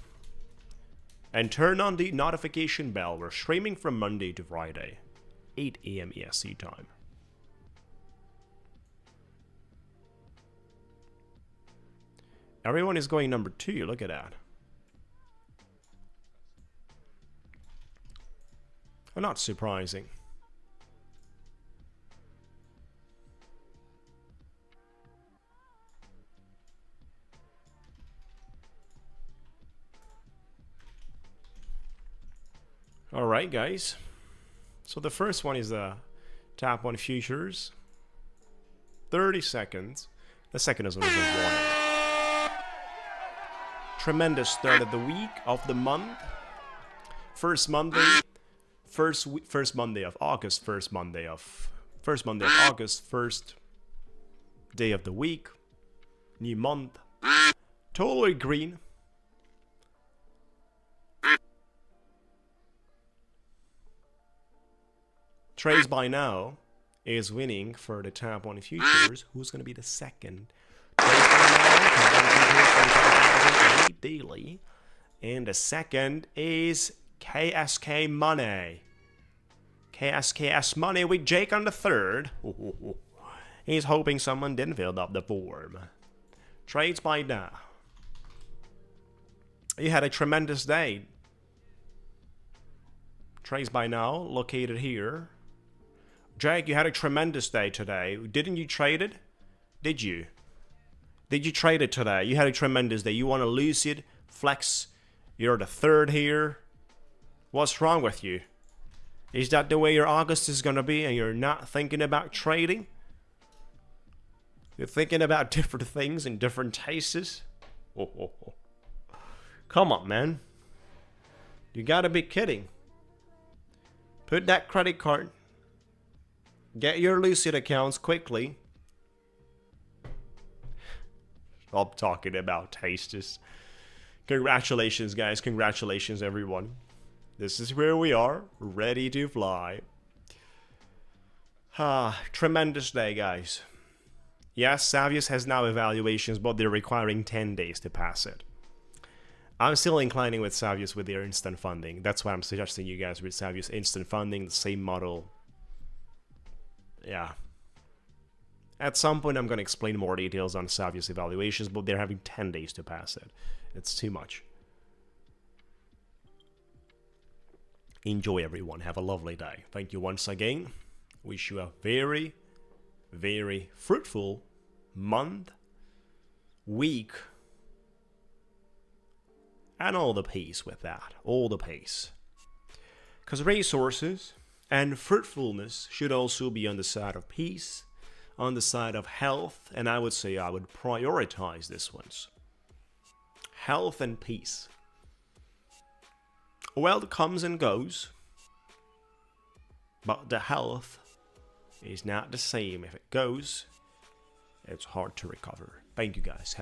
and turn on the notification bell. We're streaming from Monday to Friday, 8 AM EST time. Everyone is going number 2. Look at that. Well, not surprising. All right, guys. So the first one is the tap on futures. 30 seconds. The second is always a warning. Tremendous start of the week, of the month. First Monday of August, first Monday of August, first day of the week, new month. Totally green. Trace by now is winning for the tap on futures. Who's going to be the second? Daily, and the second is KSK Money. KSKS Money with Jake on the third. He's hoping someone didn't fill up the form. Trades by now. You had a tremendous day. Trace by now, located here. Jake, you had a tremendous day today. Didn't you trade it? Did you? Did you trade it today? You had a tremendous day. You want to Lucid, Flex. You're the third here. What's wrong with you? Is that the way your August is going to be and you're not thinking about trading? You're thinking about different things and different tastes? Oh. Come on, man. You gotta be kidding. Put that credit card. Get your Lucid accounts quickly. Stop talking about tastes. Congratulations, guys. Congratulations, everyone. This is where we are. Ready to fly. Tremendous day, guys. Yes, Savius has now evaluations, but they're requiring 10 days to pass it. I'm still inclining with Savius with their instant funding. That's why I'm suggesting you guys with Savius instant funding, the same model. Yeah. At some point, I'm going to explain more details on Savius evaluations, but they're having 10 days to pass it. It's too much. Enjoy, everyone. Have a lovely day. Thank you once again. Wish you a very, very fruitful month, week, and all the peace with that. All the peace. Because resources and fruitfulness should also be on the side of peace, on the side of health, and I would say I would prioritize this ones. Health and peace. Wealth comes and goes, but the health is not the same. If it goes, it's hard to recover. Thank you, guys.